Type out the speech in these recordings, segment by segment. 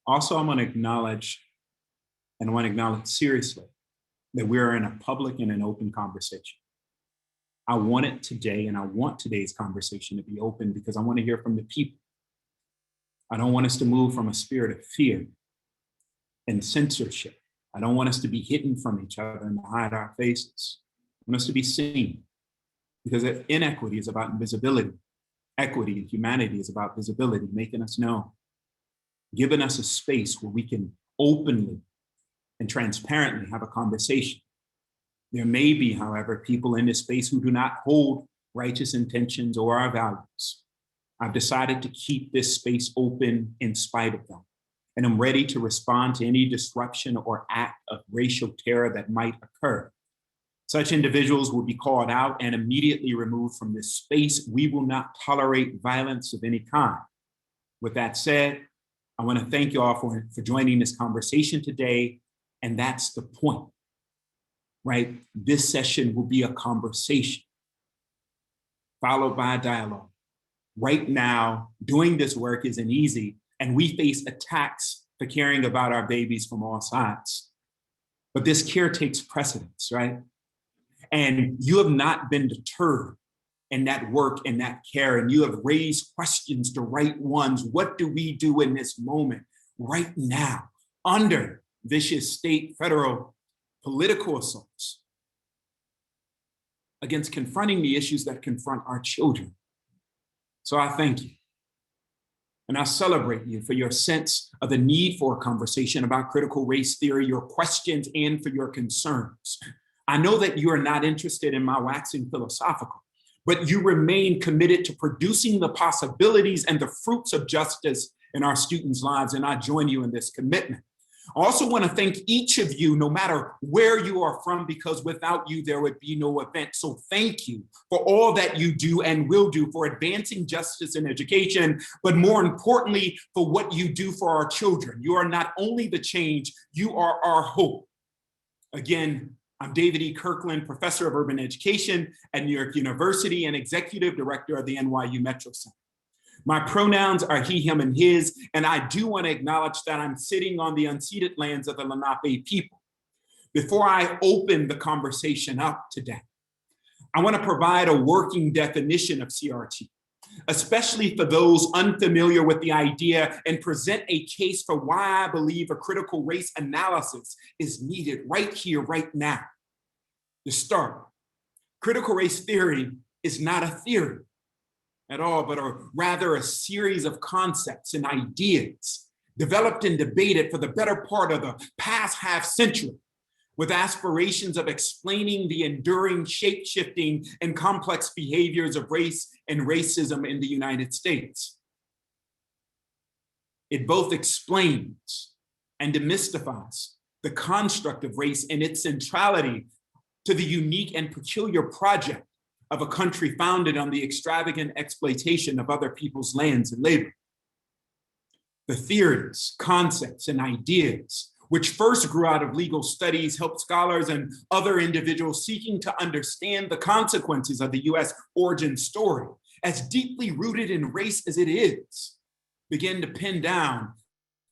Also, I want to acknowledge, and I want to acknowledge seriously, that we're in a public and an open conversation. I want it today, and I want today's conversation to be open because I want to hear from the people. I don't want us to move from a spirit of fear and censorship. I don't want us to be hidden from each other and hide our faces. I want us to be seen, because inequity is about invisibility. Equity and humanity is about visibility, making us known, giving us a space where we can openly and transparently have a conversation. There may be, however, people in this space who do not hold righteous intentions or our values. I've decided to keep this space open in spite of them, and I'm ready to respond to any disruption or act of racial terror that might occur. Such individuals will be called out and immediately removed from this space. We will not tolerate violence of any kind. With that said, I want to thank you all for joining this conversation today. And that's the point, right? This session will be a conversation followed by a dialogue. Right now, doing this work isn't easy, and we face attacks for caring about our babies from all sides. But this care takes precedence, right? And you have not been deterred in that work and that care, and you have raised questions, the right ones. What do we do in this moment, right now, under vicious state, federal, political assaults against confronting the issues that confront our children? So I thank you. And I celebrate you for your sense of the need for a conversation about critical race theory, your questions, and for your concerns. I know that you are not interested in my waxing philosophical, but you remain committed to producing the possibilities and the fruits of justice in our students' lives, and I join you in this commitment. I also want to thank each of you, no matter where you are from, because without you, there would be no event. So thank you for all that you do and will do for advancing justice in education, but more importantly, for what you do for our children. You are not only the change, you are our hope. Again, I'm David E. Kirkland, professor of urban education at New York University and executive director of the NYU Metro Center. My pronouns are he, him, and his, and I do want to acknowledge that I'm sitting on the unceded lands of the Lenape people. Before I open the conversation up today, I want to provide a working definition of CRT, especially for those unfamiliar with the idea, and present a case for why I believe a critical race analysis is needed right here, right now. To start, critical race theory is not a theory at all, but rather a series of concepts and ideas developed and debated for the better part of the past half century, with aspirations of explaining the enduring, shape-shifting, and complex behaviors of race and racism in the United States. It both explains and demystifies the construct of race and its centrality to the unique and peculiar project of a country founded on the extravagant exploitation of other people's lands and labor. The theories, concepts, and ideas which first grew out of legal studies help scholars and other individuals seeking to understand the consequences of the US origin story, as deeply rooted in race as it is, begin to pin down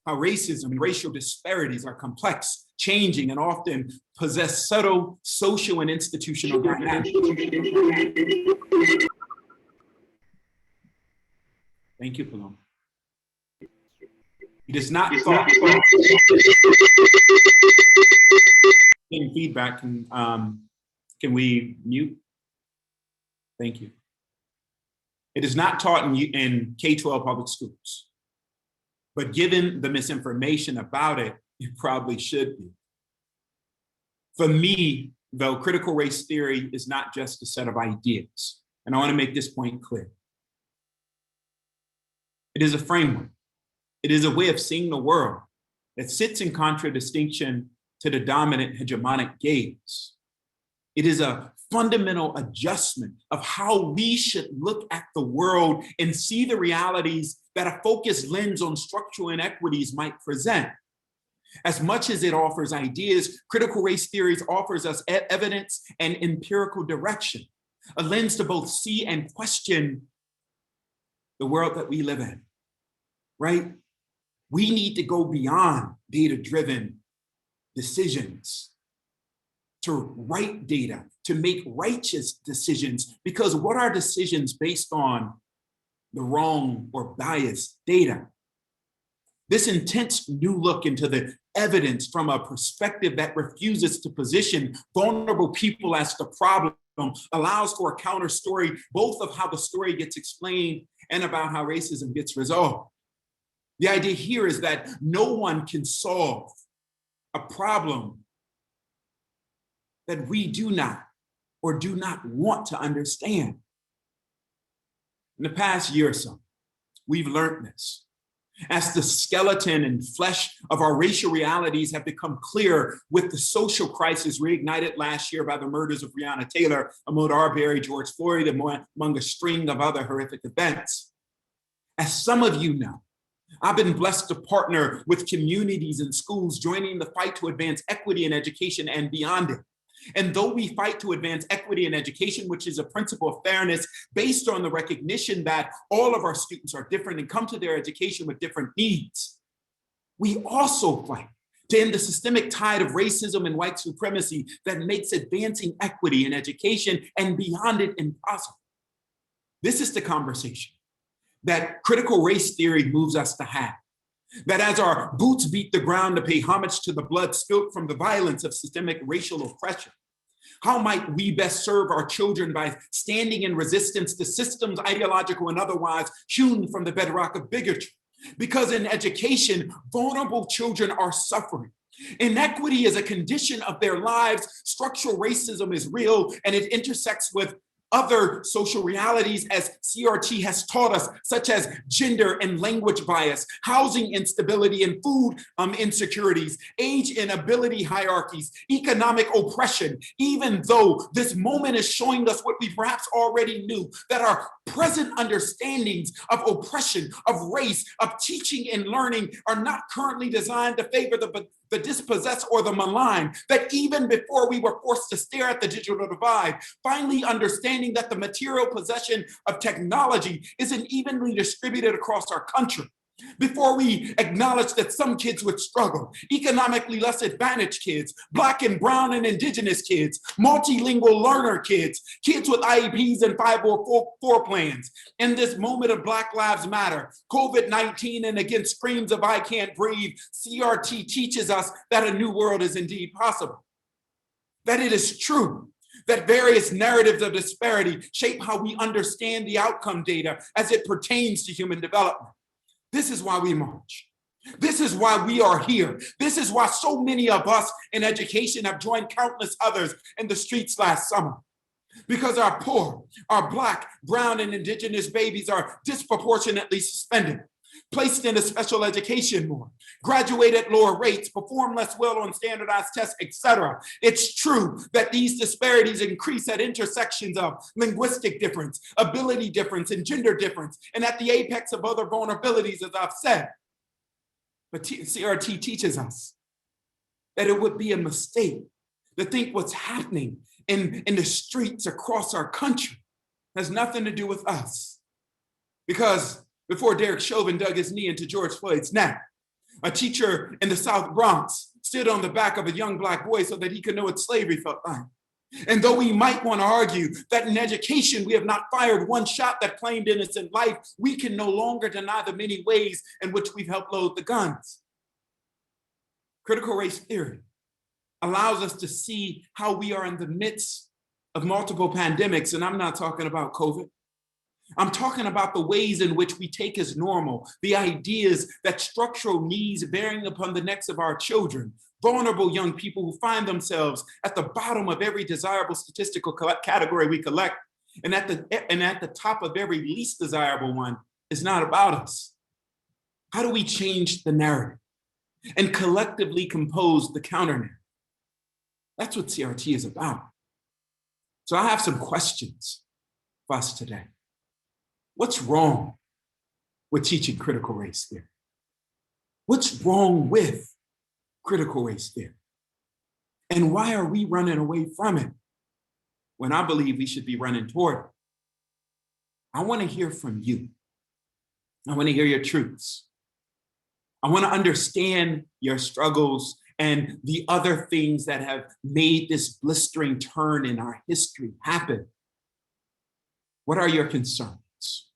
how racism and racial disparities are complex, changing, and often possess subtle social and institutional dynamics. Thank you, Paloma. It is not thought. Feedback, can we mute? Thank you. It is not taught in K-12 public schools, but given the misinformation about it, it probably should be. For me, though, critical race theory is not just a set of ideas, and I want to make this point clear. It is a framework. It is a way of seeing the world that sits in contradistinction to the dominant hegemonic gaze. It is a fundamental adjustment of how we should look at the world and see the realities that a focused lens on structural inequities might present. As much as it offers ideas, critical race theories offers us evidence and empirical direction, a lens to both see and question the world that we live in, right? We need to go beyond data-driven decisions to right data, to make righteous decisions, because what are decisions based on the wrong or biased data? This intense new look into the evidence from a perspective that refuses to position vulnerable people as the problem allows for a counter story, both of how the story gets explained and about how racism gets resolved. The idea here is that no one can solve a problem that we do not or do not want to understand. In the past year or so, we've learned this. As the skeleton and flesh of our racial realities have become clear with the social crisis reignited last year by the murders of Breonna Taylor, Ahmaud Arbery, George Floyd, among a string of other horrific events. As some of you know, I've been blessed to partner with communities and schools joining the fight to advance equity in education and beyond it. And though we fight to advance equity in education, which is a principle of fairness based on the recognition that all of our students are different and come to their education with different needs, we also fight to end the systemic tide of racism and white supremacy that makes advancing equity in education and beyond it impossible. This is the conversation that critical race theory moves us to have. That as our boots beat the ground to pay homage to the blood spilled from the violence of systemic racial oppression, how might we best serve our children by standing in resistance to systems, ideological and otherwise, hewn from the bedrock of bigotry? Because in education, vulnerable children are suffering. Inequity is a condition of their lives. Structural racism is real, and it intersects with other social realities, as CRT has taught us, such as gender and language bias, housing instability and food insecurities, age inability hierarchies, economic oppression, even though this moment is showing us what we perhaps already knew, that our present understandings of oppression, of race, of teaching and learning are not currently designed to favor the dispossessed or the maligned, that even before we were forced to stare at the digital divide, finally understanding that the material possession of technology isn't evenly distributed across our country, before we acknowledge that some kids would struggle, economically less advantaged kids, Black and brown and indigenous kids, multilingual learner kids, kids with IEPs and 504 plans. In this moment of Black Lives Matter, COVID-19 and against screams of I can't breathe, CRT teaches us that a new world is indeed possible. That it is true that various narratives of disparity shape how we understand the outcome data as it pertains to human development. This is why we march. This is why we are here. This is why so many of us in education have joined countless others in the streets last summer. Because our poor, our Black, brown, and indigenous babies are disproportionately suspended, placed into special education more, graduate at lower rates, perform less well on standardized tests, etc. It's true that these disparities increase at intersections of linguistic difference, ability difference, and gender difference, and at the apex of other vulnerabilities, as I've said. But CRT teaches us that it would be a mistake to think what's happening in the streets across our country has nothing to do with us. Because before Derek Chauvin dug his knee into George Floyd's neck, a teacher in the South Bronx stood on the back of a young Black boy so that he could know what slavery felt like. And though we might want to argue that in education we have not fired one shot that claimed innocent life, we can no longer deny the many ways in which we've helped load the guns. Critical race theory allows us to see how we are in the midst of multiple pandemics, and I'm not talking about COVID. I'm talking about the ways in which we take as normal the ideas that structural needs bearing upon the necks of our children, vulnerable young people who find themselves at the bottom of every desirable statistical category we collect, and at the top of every least desirable one, is not about us. How do we change the narrative and collectively compose the counter narrative? That's what CRT is about. So I have some questions for us today. What's wrong with teaching critical race theory? What's wrong with critical race theory? And why are we running away from it when I believe we should be running toward it? I want to hear from you. I want to hear your truths. I want to understand your struggles and the other things that have made this blistering turn in our history happen. What are your concerns?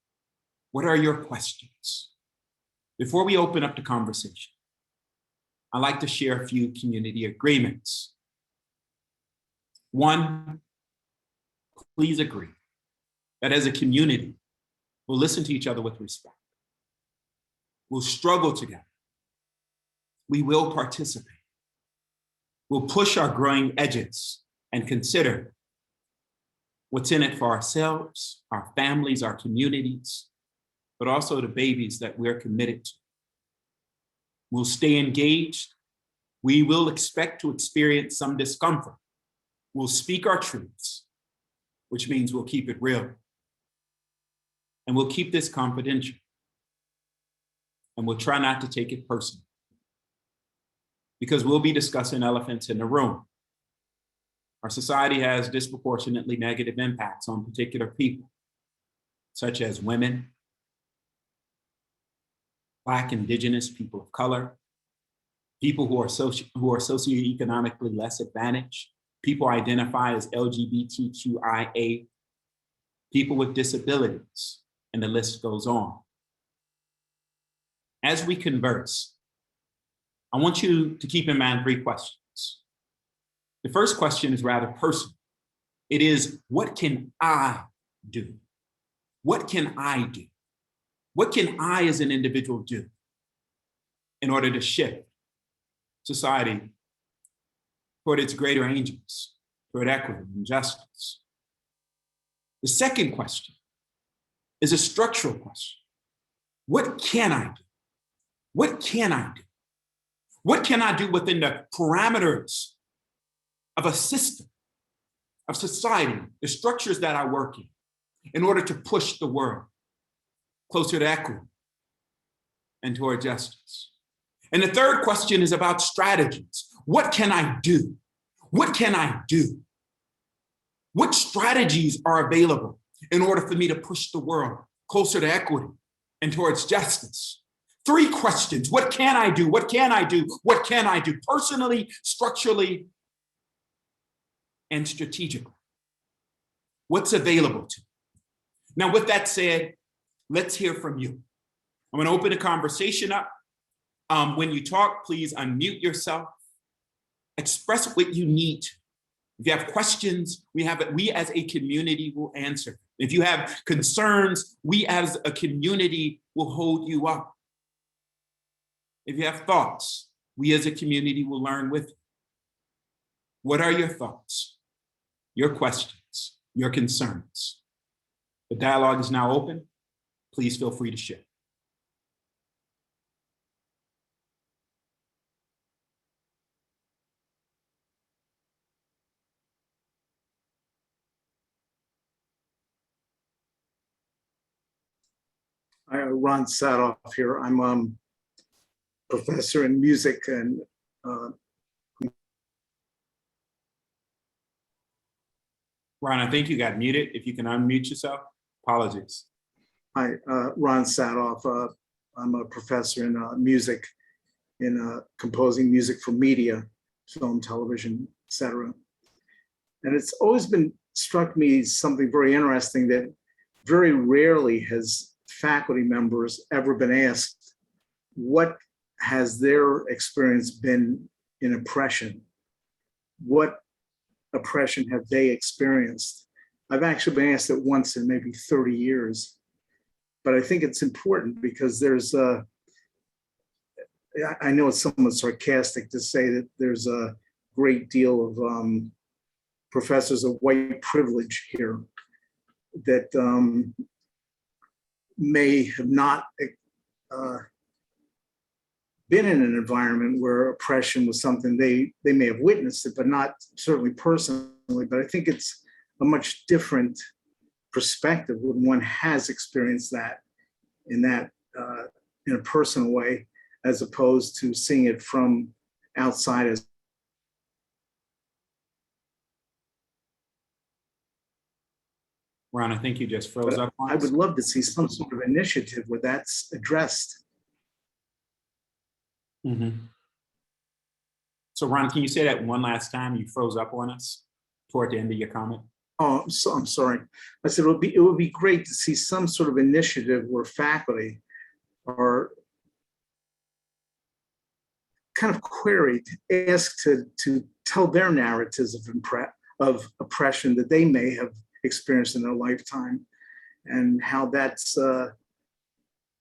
What are your questions? Before we open up the conversation, I'd like to share a few community agreements. One, please agree that as a community, we'll listen to each other with respect. We'll struggle together. We will participate. We'll push our growing edges and consider what's in it for ourselves, our families, our communities, but also the babies that we're committed to. We'll stay engaged. We will expect to experience some discomfort. We'll speak our truths, which means we'll keep it real. And we'll keep this confidential. And we'll try not to take it personally, because we'll be discussing elephants in the room. Our society has disproportionately negative impacts on particular people, such as women, Black, Indigenous, people of color, people who are socioeconomically less advantaged, people identify as LGBTQIA, people with disabilities, and the list goes on. As we converse, I want you to keep in mind 3 questions. The first question is rather personal. It is, what can I do? What can I do? What can I as an individual do in order to shift society toward its greater angels, toward equity and justice? The second question is a structural question. What can I do? What can I do? What can I do within the parameters of a system, of society, the structures that I work in order to push the world closer to equity and toward justice? And the third question is about strategies. What can I do? What can I do? What strategies are available in order for me to push the world closer to equity and towards justice? 3 questions. What can I do? What can I do? What can I do? Personally, structurally, and strategically. What's available to me? Now, with that said, let's hear from you. I'm going to open the conversation up. When you talk, please unmute yourself. Express what you need to. If you have questions, we as a community will answer. If you have concerns, we as a community will hold you up. If you have thoughts, we as a community will learn with you. What are your thoughts, your questions, your concerns? The dialogue is now open. Please feel free to share. Ron Sadoff here. I'm professor in music and Ron, I think you got muted. If you can unmute yourself, apologies. Hi, Ron Sadoff. I'm a professor in music, in composing music for media, film, television, etc. And it's always been struck me something very interesting, that very rarely has faculty members ever been asked, what has their experience been in oppression? What oppression have they experienced? I've actually been asked it once in maybe 30 years, but I think it's important because there's I know it's somewhat sarcastic to say that there's a great deal of professors of white privilege here that may have not been in an environment where oppression was something they may have witnessed it, but not certainly personally. But I think it's a much different perspective when one has experienced that in a personal way, as opposed to seeing it from outside as. Ron, I think you just froze up on us. I would love to see some sort of initiative where that's addressed. Mhm. So Ron, can you say that one last time? You froze up on us toward the end of your comment. Oh, I'm sorry. I said it would be great to see some sort of initiative where faculty are kind of queried, asked to tell their narratives of oppression that they may have experienced in their lifetime, and how that's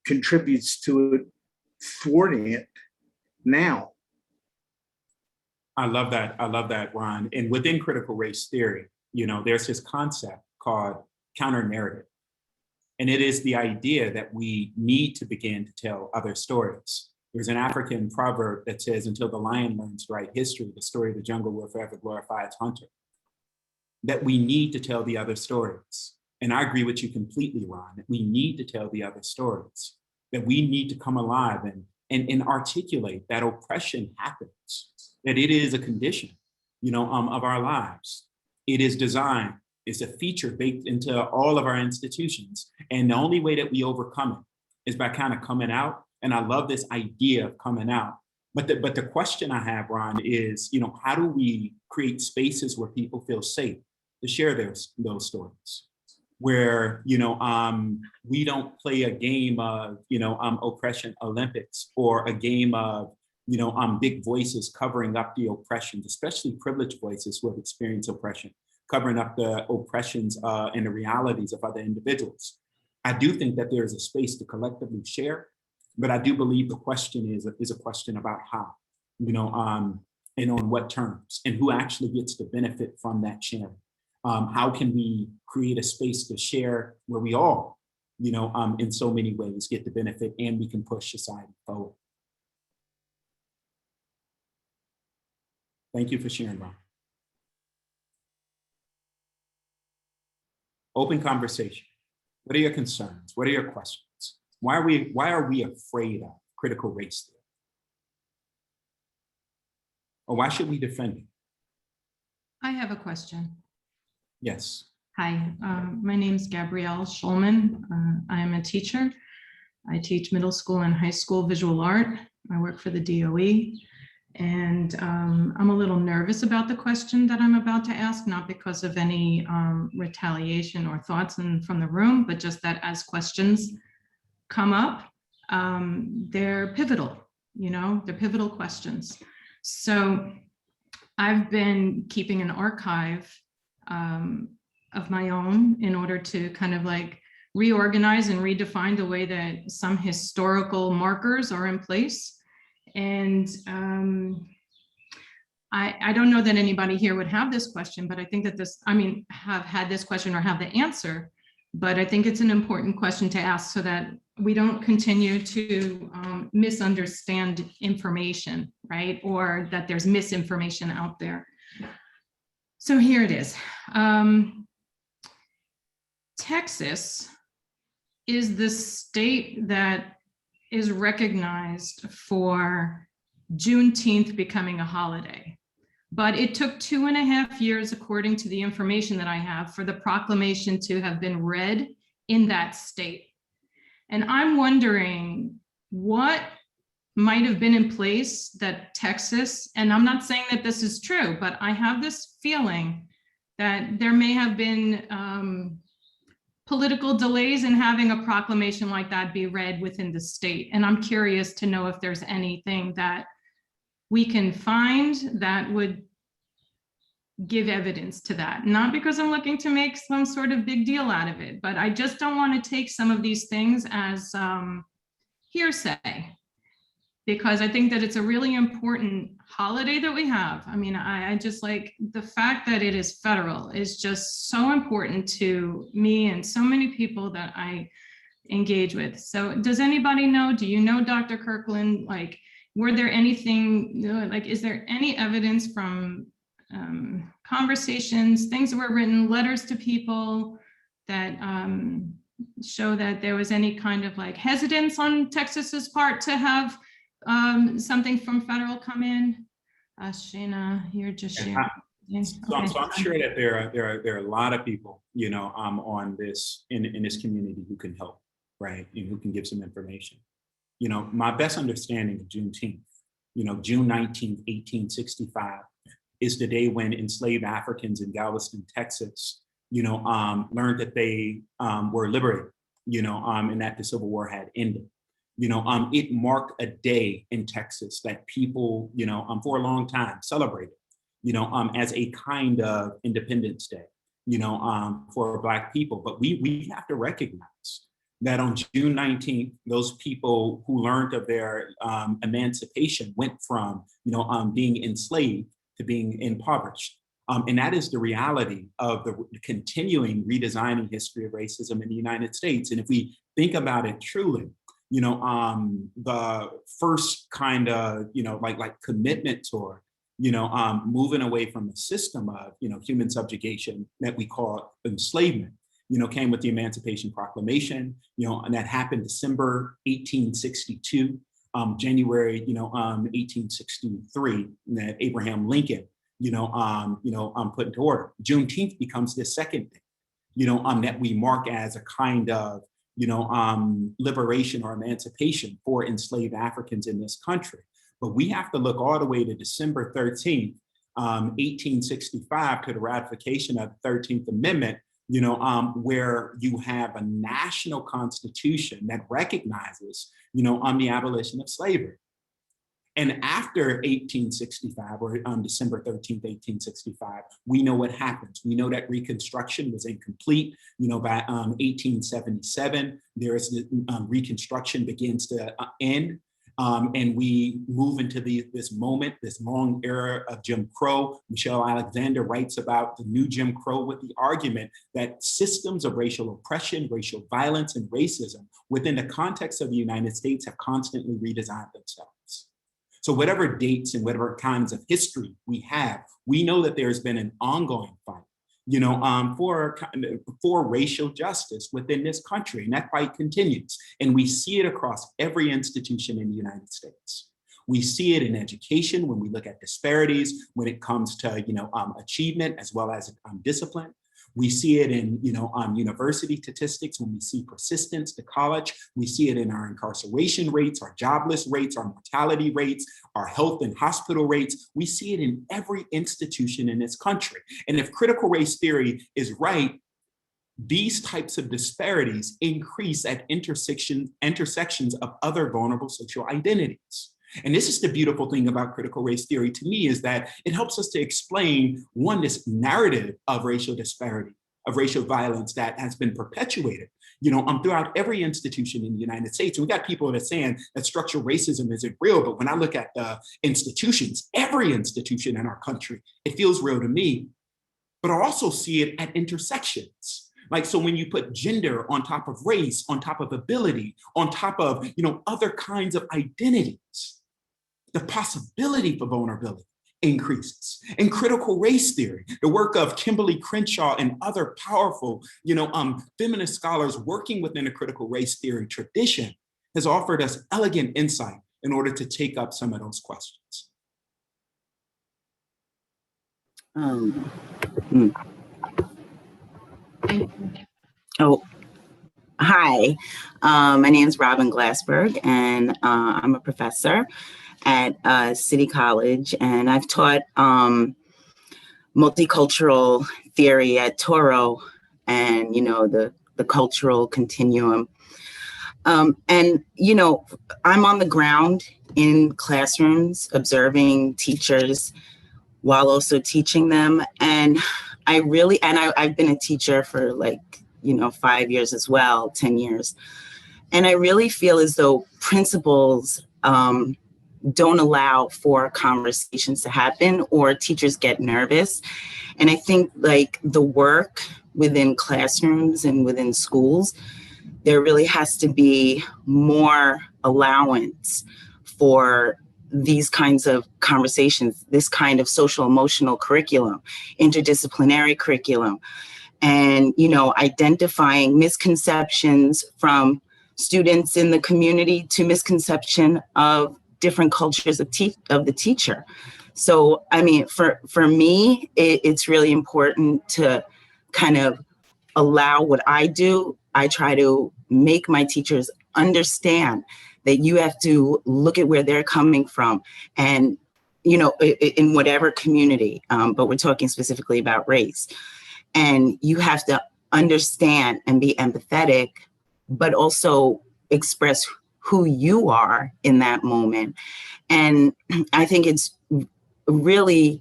contributes to it, thwarting it now. I love that. I love that, Ron. And within critical race theory, there's this concept called counter narrative. And it is the idea that we need to begin to tell other stories. There's an African proverb that says, until the lion learns to write history, the story of the jungle will forever glorify its hunter. That we need to tell the other stories. And I agree with you completely, Ron, that we need to tell the other stories, that we need to come alive and articulate that oppression happens, that it is a condition, of our lives. It is designed, it's a feature baked into all of our institutions. And the only way that we overcome it is by kind of coming out. And I love this idea of coming out. But the question I have, Ron, is, how do we create spaces where people feel safe to share those stories? Where, we don't play a game of, oppression Olympics, or a game of, big voices covering up the oppressions, especially privileged voices who have experienced oppression, covering up the oppressions and the realities of other individuals. I do think that there is a space to collectively share, but I do believe the question is a question about how, and on what terms, and who actually gets to benefit from that sharing. How can we create a space to share where we all, in so many ways get the benefit, and we can push society forward. Thank you for sharing, Ron. Open conversation. What are your concerns? What are your questions? Why are we afraid of critical race theory? Or why should we defend it? I have a question. Yes. Hi, my name is Gabrielle Schulman. I am a teacher. I teach middle school and high school visual art. I work for the DOE. And I'm a little nervous about the question that I'm about to ask, not because of any retaliation or thoughts from the room, but just that as questions come up, they're pivotal, they're pivotal questions. So I've been keeping an archive of my own in order to kind of like reorganize and redefine the way that some historical markers are in place. And I don't know that anybody here would have this question, but I think that have had this question or have the answer, but I think it's an important question to ask so that we don't continue to misunderstand information, right? Or that there's misinformation out there. So here it is. Texas is the state that is recognized for Juneteenth becoming a holiday. But it took 2.5 years, according to the information that I have, for the proclamation to have been read in that state. And I'm wondering what might have been in place that Texas, and I'm not saying that this is true, but I have this feeling that there may have been political delays in having a proclamation like that be read within the state. And I'm curious to know if there's anything that we can find that would give evidence to that. Not because I'm looking to make some sort of big deal out of it, but I just don't want to take some of these things as hearsay, because I think that it's a really important holiday that we have. I mean, I just like the fact that it is federal is just so important to me and so many people that I engage with. So does anybody know, do you know, Dr. Kirkland, like, were there anything, like, is there any evidence from conversations, things that were written, letters to people that show that there was any kind of like hesitance on Texas's part to have something from federal come in? Shana, you're just sharing. So I'm sure that there are a lot of people, on this in this community who can help, right, and who can give some information. My best understanding of Juneteenth June 19th, 1865 is the day when enslaved Africans in Galveston, Texas, learned that they were liberated, and that the Civil War had ended. It marked a day in Texas that people, for a long time celebrated, as a kind of Independence Day, for Black people. But we have to recognize that on June 19th, those people who learned of their emancipation went from, being enslaved to being impoverished. And that is the reality of the continuing redesigning history of racism in the United States. And if we think about it truly, the first kind of, like commitment toward, moving away from the system of, human subjugation that we call enslavement, came with the Emancipation Proclamation, and that happened December 1862, January, 1863, that Abraham Lincoln, put into order. Juneteenth becomes the second thing, that we mark as a kind of, liberation or emancipation for enslaved Africans in this country. But we have to look all the way to December 13th, 1865, to the ratification of the 13th Amendment, where you have a national constitution that recognizes, the abolition of slavery. And after 1865, or on December 13th, 1865, we know what happens. We know that Reconstruction was incomplete. By 1877, Reconstruction begins to end. And we move into this moment, this long era of Jim Crow. Michelle Alexander writes about the new Jim Crow with the argument that systems of racial oppression, racial violence, and racism within the context of the United States have constantly redesigned themselves. So whatever dates and whatever kinds of history we have, we know that there's been an ongoing fight, for racial justice within this country, and that fight continues. And we see it across every institution in the United States. We see it in education when we look at disparities when it comes to, achievement as well as discipline. We see it in, university statistics when we see persistence to college. We see it in our incarceration rates, our jobless rates, our mortality rates, our health and hospital rates. We see it in every institution in this country. And if critical race theory is right, these types of disparities increase at intersections of other vulnerable social identities. And this is the beautiful thing about critical race theory to me, is that it helps us to explain, one, this narrative of racial disparity, of racial violence that has been perpetuated, throughout every institution in the United States. And we got people that are saying that structural racism isn't real, but when I look at the institutions, every institution in our country, it feels real to me. But I also see it at intersections. So when you put gender on top of race, on top of ability, on top of, other kinds of identities, the possibility for vulnerability increases. In critical race theory, the work of Kimberly Crenshaw and other powerful, feminist scholars working within the critical race theory tradition has offered us elegant insight in order to take up some of those questions. Oh, hi. My name is Robin Glassberg, and I'm a professor at City College, and I've taught multicultural theory at Touro and, the cultural continuum. And, I'm on the ground in classrooms observing teachers while also teaching them. And I've been a teacher for 5 years as well, 10 years. And I really feel as though principals don't allow for conversations to happen, or teachers get nervous. And I think the work within classrooms and within schools, there really has to be more allowance for these kinds of conversations, this kind of social emotional curriculum, interdisciplinary curriculum, and, identifying misconceptions from students in the community to misconception of different cultures of the teacher. So, for me, it's really important to kind of allow what I do. I try to make my teachers understand that you have to look at where they're coming from, and in whatever community, but we're talking specifically about race. And you have to understand and be empathetic, but also express who you are in that moment. And I think it's really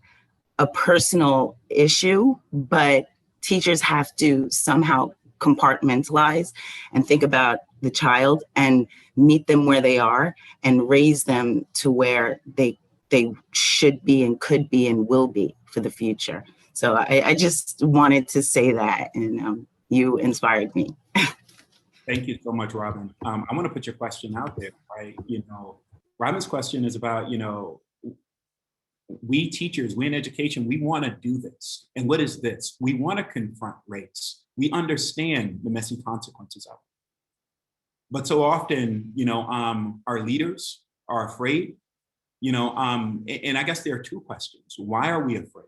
a personal issue, but teachers have to somehow compartmentalize and think about the child and meet them where they are and raise them to where they should be and could be and will be for the future. So I just wanted to say that, and you inspired me. Thank you so much, Robin. I want to put your question out there, right? Robin's question is about, we teachers, we in education, we want to do this. And what is this? We want to confront race. We understand the messy consequences of it. But so often, our leaders are afraid, and I guess there are two questions. Why are we afraid?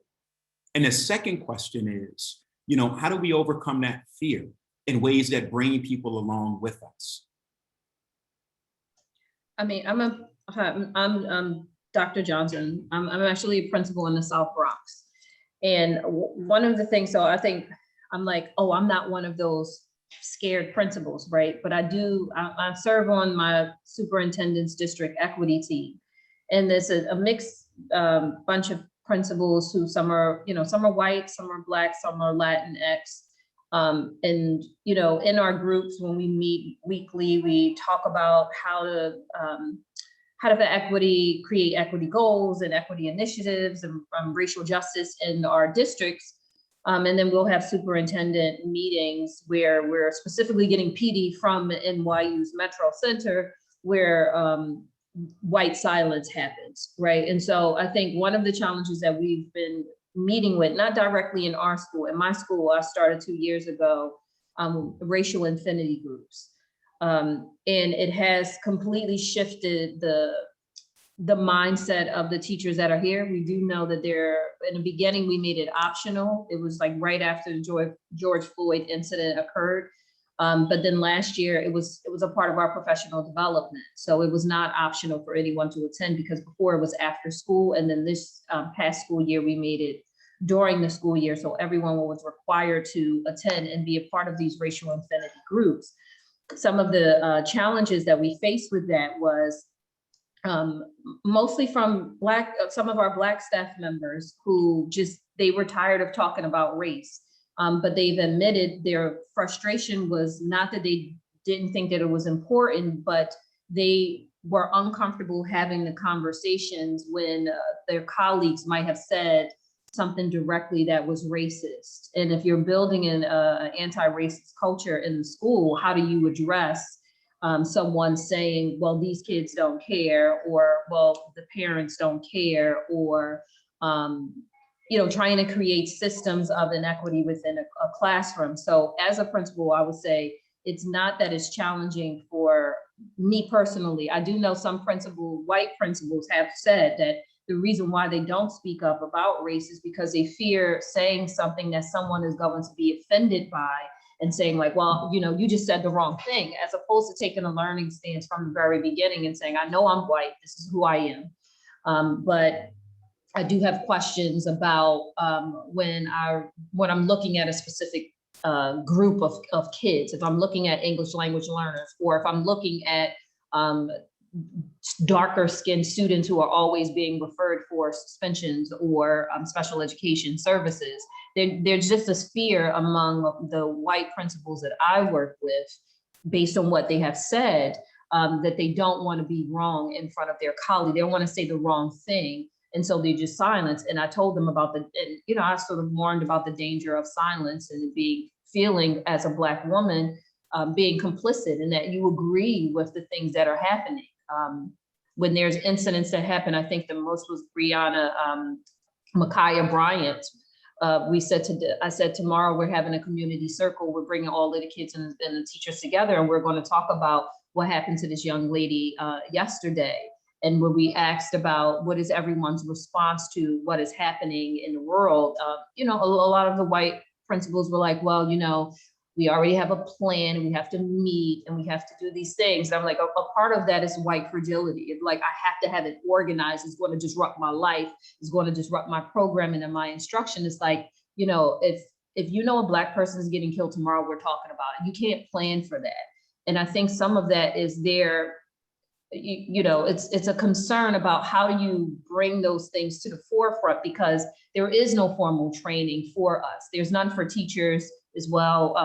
And the second question is, how do we overcome that fear in ways that bring people along with us? I mean, I'm Dr. Johnson. I'm actually a principal in the South Bronx. And one of the things, so I think I'm like, oh, I'm not one of those scared principals, right? But I serve on my superintendent's district equity team. And there's a mixed bunch of principals who some are white, some are Black, some are Latinx. And, in our groups, when we meet weekly, we talk about how to create equity goals and equity initiatives and racial justice in our districts. And then we'll have superintendent meetings where we're specifically getting PD from NYU's Metro Center, where white silence happens, right? And so I think one of the challenges that we've been meeting with, not directly in our school, in my school, I started 2 years ago, racial infinity groups. And it has completely shifted the mindset of the teachers that are here. We do know that in the beginning, we made it optional. It was like right after the George Floyd incident occurred. But then last year, it was a part of our professional development. So it was not optional for anyone to attend, because before it was after school. And then this past school year, we made it during the school year. So everyone was required to attend and be a part of these racial infinity groups. Some of the challenges that we faced with that was mostly from some of our Black staff members who they were tired of talking about race. But they've admitted their frustration was not that they didn't think that it was important, but they were uncomfortable having the conversations when their colleagues might have said something directly that was racist. And if you're building an anti-racist culture in the school, how do you address someone saying, well, these kids don't care, or, well, the parents don't care, or, trying to create systems of inequity within a classroom. So as a principal, I would say it's not that it's challenging for me personally. I do know some white principals have said that the reason why they don't speak up about race is because they fear saying something that someone is going to be offended by, and saying like, well, you just said the wrong thing, as opposed to taking a learning stance from the very beginning and saying, I know I'm white, this is who I am. But I do have questions about when I'm looking at a specific group of kids, if I'm looking at English language learners, or if I'm looking at darker skinned students who are always being referred for suspensions or special education services. There's just this fear among the white principals that I work with, based on what they have said, that they don't want to be wrong in front of their colleague. They don't want to say the wrong thing. And so they just silence. And I told them about I sort of warned about the danger of silence and feeling as a Black woman, being complicit, and that you agree with the things that are happening. When there's incidents that happen, I think the most was Breonna Ma'Khia Bryant. I said, tomorrow we're having a community circle. We're bringing all of the kids and the teachers together, and we're going to talk about what happened to this young lady yesterday. And when we asked about what is everyone's response to what is happening in the world, a lot of the white principals were like, well, We already have a plan. We have to meet and we have to do these things. And I'm like, a part of that is white fragility. It's like, I have to have it organized. It's going to disrupt my life. It's going to disrupt my programming and my instruction. It's like, you know, if you know a Black person is getting killed tomorrow, we're talking about it. You can't plan for that. And I think some of that is there. You know, it's a concern about how do you bring those things to the forefront, because there is no formal training for us. There's none for teachers as well.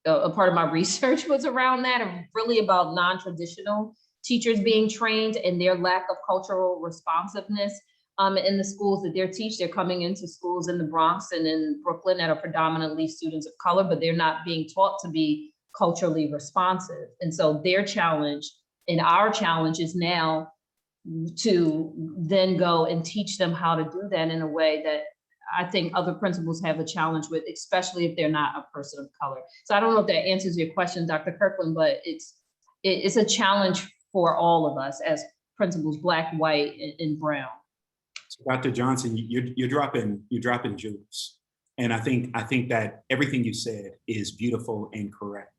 A part of my research was around that, and really about non-traditional teachers being trained and their lack of cultural responsiveness in the schools that they're teaching. They're coming into schools in the Bronx and in Brooklyn that are predominantly students of color, but they're not being taught to be culturally responsive. And so their challenge and our challenge is now to then go and teach them how to do that in a way that I think other principals have a challenge with, especially if they're not a person of color. So I don't know if that answers your question, Dr. Kirkland, but it's a challenge for all of us as principals, Black, white, and brown. So Dr. Johnson, you're dropping jewels. And I think that everything you said is beautiful and correct.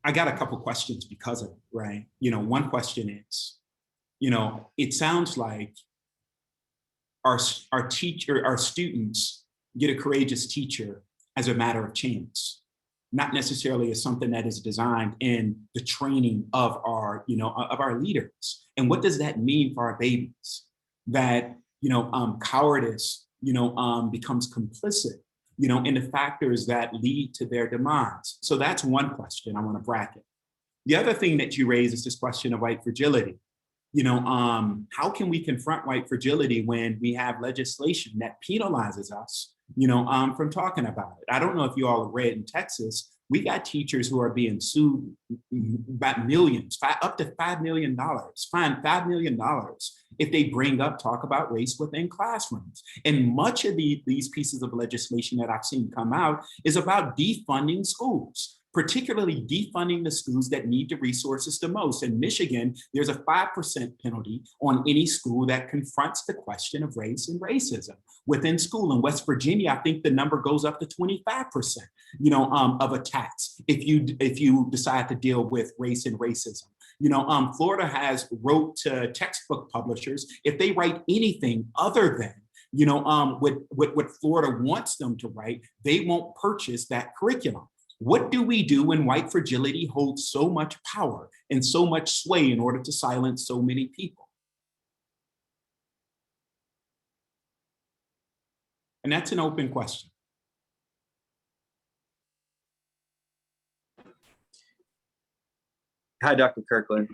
I got a couple questions because of it, right? You know, one question is, you know, it sounds like our students get a courageous teacher as a matter of chance, not necessarily as something that is designed in the training of our, you know, of our leaders. And what does that mean for our babies? That, you know, cowardice, you know, becomes complicit, you know, in the factors that lead to their demise. So that's one question I want to bracket. The other thing that you raise is this question of white fragility. You know, how can we confront white fragility when we have legislation that penalizes us, you know, from talking about it? I don't know if you all have read in Texas, we got teachers who are being sued by millions, up to $5 million, fined $5 million if they talk about race within classrooms. And much of these pieces of legislation that I've seen come out is about defunding schools, particularly defunding the schools that need the resources the most. In Michigan, there's a 5% penalty on any school that confronts the question of race and racism within school. In West Virginia, I think the number goes up to 25%, you know, of a tax if you decide to deal with race and racism. You know, Florida has wrote to textbook publishers, if they write anything other than, you know, what Florida wants them to write, they won't purchase that curriculum. What do we do when white fragility holds so much power and so much sway in order to silence so many people? And that's an open question. Hi, Dr. Kirkland,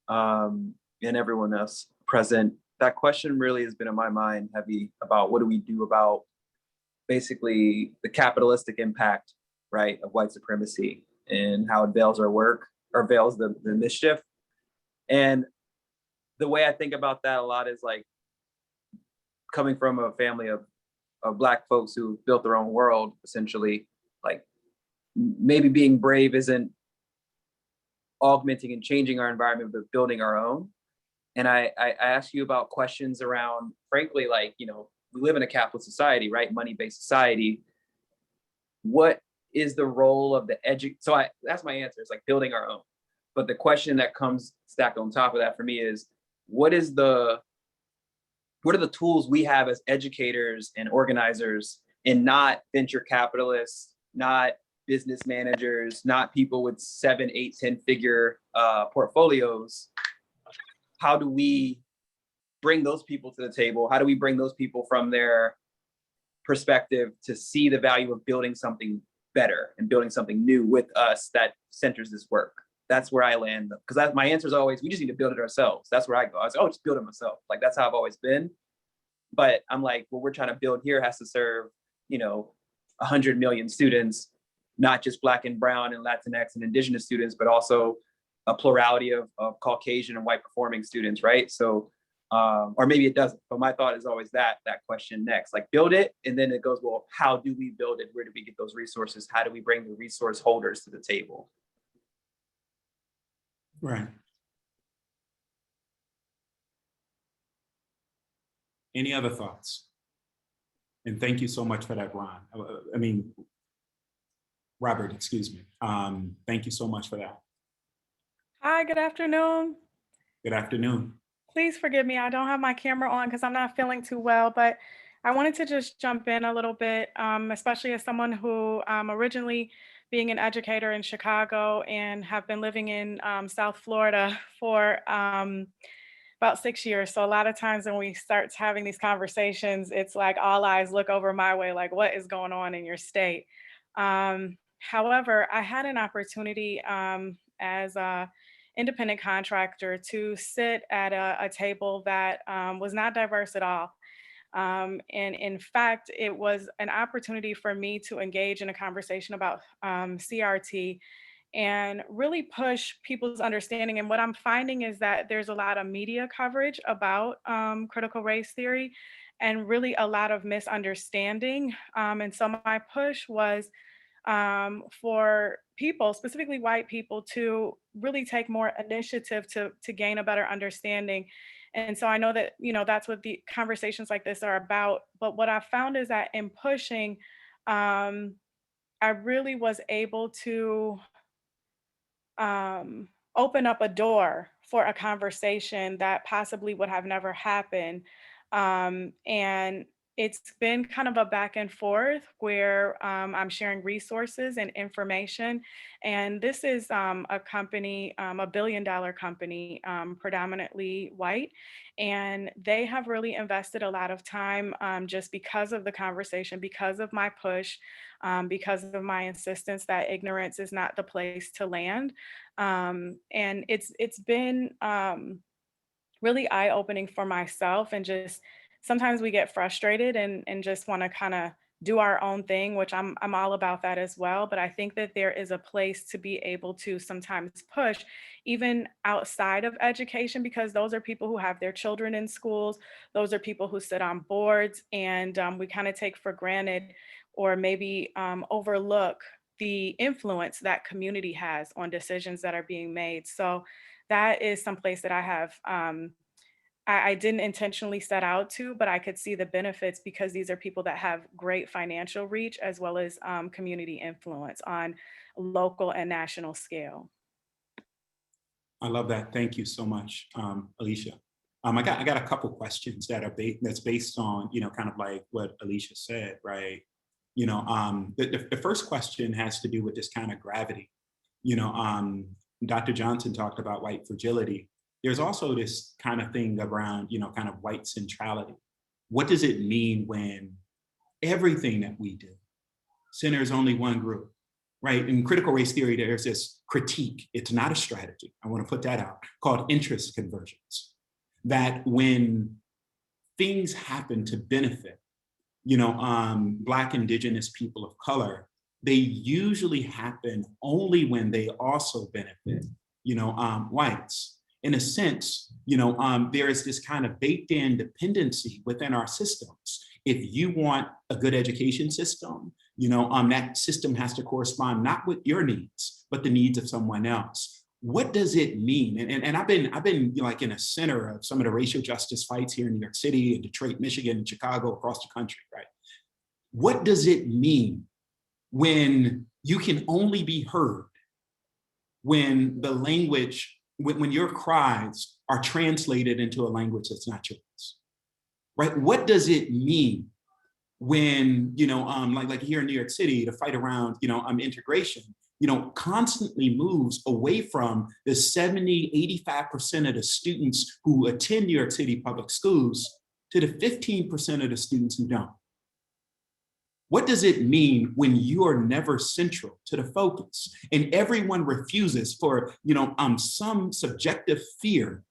and everyone else present. That question really has been in my mind heavy about what do we do about basically the capitalistic impact, right, of white supremacy and how it veils our work or veils the mischief. And the way I think about that a lot is like coming from a family of Black folks who built their own world, essentially, like maybe being brave isn't augmenting and changing our environment, but building our own. And I ask you about questions around, frankly, like, you know, we live in a capitalist society, right? Money-based society. What is the role of the that's my answer. It's like building our own. But the question that comes stacked on top of that for me is, what are the tools we have as educators and organizers, and not venture capitalists, not business managers, not people with 7, 8, 10 figure portfolios? How do we bring those people to the table? How do we bring those people from their perspective to see the value of building something better and building something new with us that centers this work? That's where I land, because my answer is always, we just need to build it ourselves. That's where I go. I was like, oh, just build it myself. Like, that's how I've always been. But I'm like, what we're trying to build here has to serve, you know, 100 million students, not just Black and brown and Latinx and indigenous students, but also a plurality of Caucasian and white performing students, right? So, or maybe it doesn't, but my thought is always that question next, like build it. And then it goes, well, how do we build it? Where do we get those resources? How do we bring the resource holders to the table? Right. Any other thoughts? And thank you so much for that, Ron. I mean, Robert, excuse me. Thank you so much for that. Hi, good afternoon. Good afternoon. Please forgive me. I don't have my camera on because I'm not feeling too well, but I wanted to just jump in a little bit, especially as someone who originally being an educator in Chicago and have been living in South Florida for about 6 years. So a lot of times when we start having these conversations, it's like all eyes look over my way, like what is going on in your state? However, I had an opportunity as a independent contractor to sit at a table that was not diverse at all. And in fact, it was an opportunity for me to engage in a conversation about CRT and really push people's understanding. And what I'm finding is that there's a lot of media coverage about critical race theory and really a lot of misunderstanding. And so my push was for people, specifically white people, to really take more initiative to gain a better understanding. And so I know that, you know, that's what the conversations like this are about. But what I found is that in pushing, I really was able to open up a door for a conversation that possibly would have never happened. And it's been kind of a back and forth where I'm sharing resources and information. And this is a company, a billion-dollar company, predominantly white. And they have really invested a lot of time just because of the conversation, because of my push, because of my insistence that ignorance is not the place to land. And it's been really eye-opening for myself, and just sometimes we get frustrated and just want to kind of do our own thing, which I'm all about that as well. But I think that there is a place to be able to sometimes push even outside of education, because those are people who have their children in schools. Those are people who sit on boards, and we kind of take for granted or maybe overlook the influence that community has on decisions that are being made. So that is someplace that I have I didn't intentionally set out to, but I could see the benefits because these are people that have great financial reach as well as community influence on local and national scale. I love that. Thank you so much, Alicia. I got a couple questions that are that's based on, you know, kind of like what Alicia said, right? You know, the first question has to do with this kind of gravity. You know, Dr. Johnson talked about white fragility. There's also this kind of thing around, you know, kind of white centrality. What does it mean when everything that we do centers only one group, right? In critical race theory, there's this critique. It's not a strategy. I want to put that out, called interest convergence. That when things happen to benefit, you know, Black, Indigenous, people of color, they usually happen only when they also benefit, you know, whites. In a sense, you know, there is this kind of baked in dependency within our systems. If you want a good education system, you know, that system has to correspond not with your needs, but the needs of someone else. What does it mean? And I've been you know, like in a center of some of the racial justice fights here in New York City, in Detroit, Michigan, and Chicago, across the country, right? What does it mean when you can only be heard when the language, when your cries are translated into a language that's not yours, right? What does it mean when, you know, like here in New York City, the fight around, you know, integration, you know, constantly moves away from the 70, 85% of the students who attend New York City public schools to the 15% of the students who don't. What does it mean when you are never central to the focus and everyone refuses for, you know, some subjective fear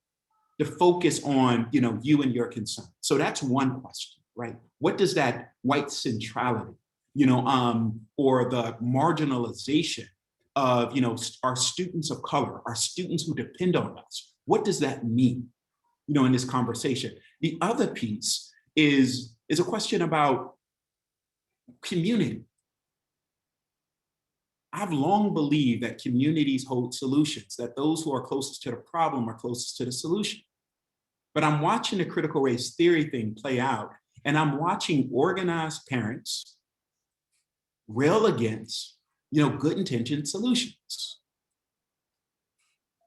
to focus on, you know, you and your concern? So that's one question, right? What does that white centrality, you know, or the marginalization of, you know, our students of color, our students who depend on us, what does that mean, you know, in this conversation? The other piece is a question about community. I've long believed that communities hold solutions, that those who are closest to the problem are closest to the solution. But I'm watching the critical race theory thing play out, and I'm watching organized parents rail against, good intentioned solutions.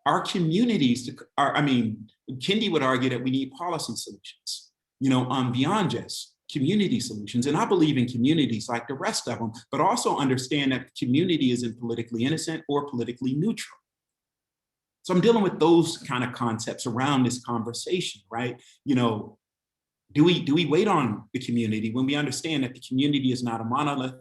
Our communities Kendi would argue that we need policy solutions, beyond just community solutions. And I believe in communities like the rest of them, but also understand that community isn't politically innocent or politically neutral. So I'm dealing with those kind of concepts around this conversation, right? Do we wait on the community when we understand that the community is not a monolith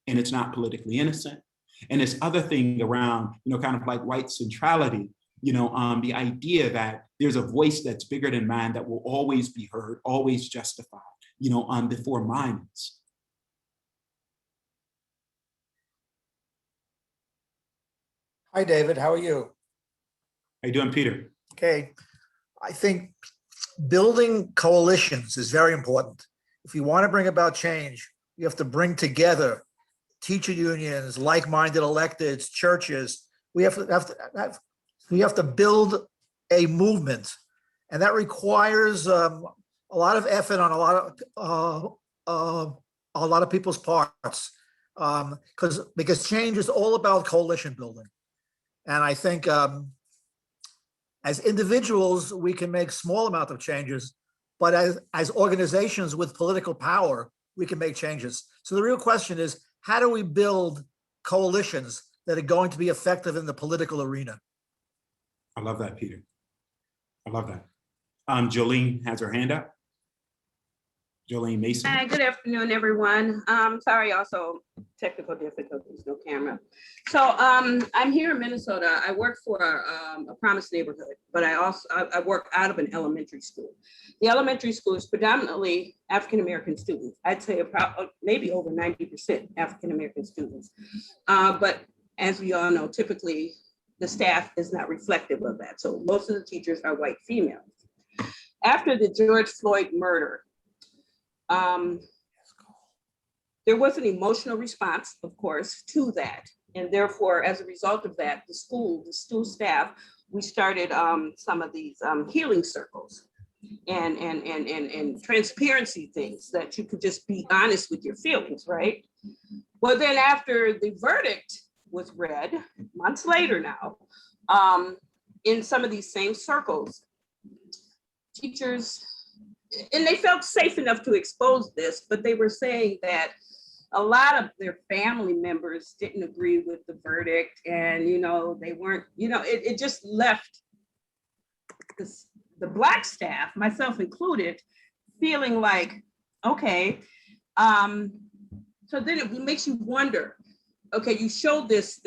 and it's not politically innocent? And this other thing around, kind of like white centrality, the idea that there's a voice that's bigger than mine that will always be heard, always justified, before mine is. Hi, David. How are you? How you doing, Peter? Okay. I think building coalitions is very important. If you want to bring about change, you have to bring together teacher unions, like-minded electeds, churches. We have to build a movement, and that requires a lot of effort on a lot of people's parts, because change is all about coalition building. And I think as individuals, we can make small amount of changes, but as organizations with political power, we can make changes. So the real question is, how do we build coalitions that are going to be effective in the political arena? I love that, Peter. I love that. Jolene has her hand up. Jolene Mason. Hi, good afternoon, everyone. Sorry, also technical difficulties, no camera. So I'm here in Minnesota. I work for a Promise neighborhood, but I work out of an elementary school. The elementary school is predominantly African-American students. I'd say about maybe over 90% African-American students. But as we all know, typically the staff is not reflective of that. So most of the teachers are white females. After the George Floyd murder, there was an emotional response, of course, to that. And therefore, as a result of that, the school staff, we started some of these healing circles and transparency things that you could just be honest with your feelings, right? Well, then after the verdict was read, months later now, in some of these same circles, teachers, and they felt safe enough to expose this, but they were saying that a lot of their family members didn't agree with the verdict, and they weren't, it just left the Black staff, myself included, feeling like, okay, so then it makes you wonder, okay, you showed this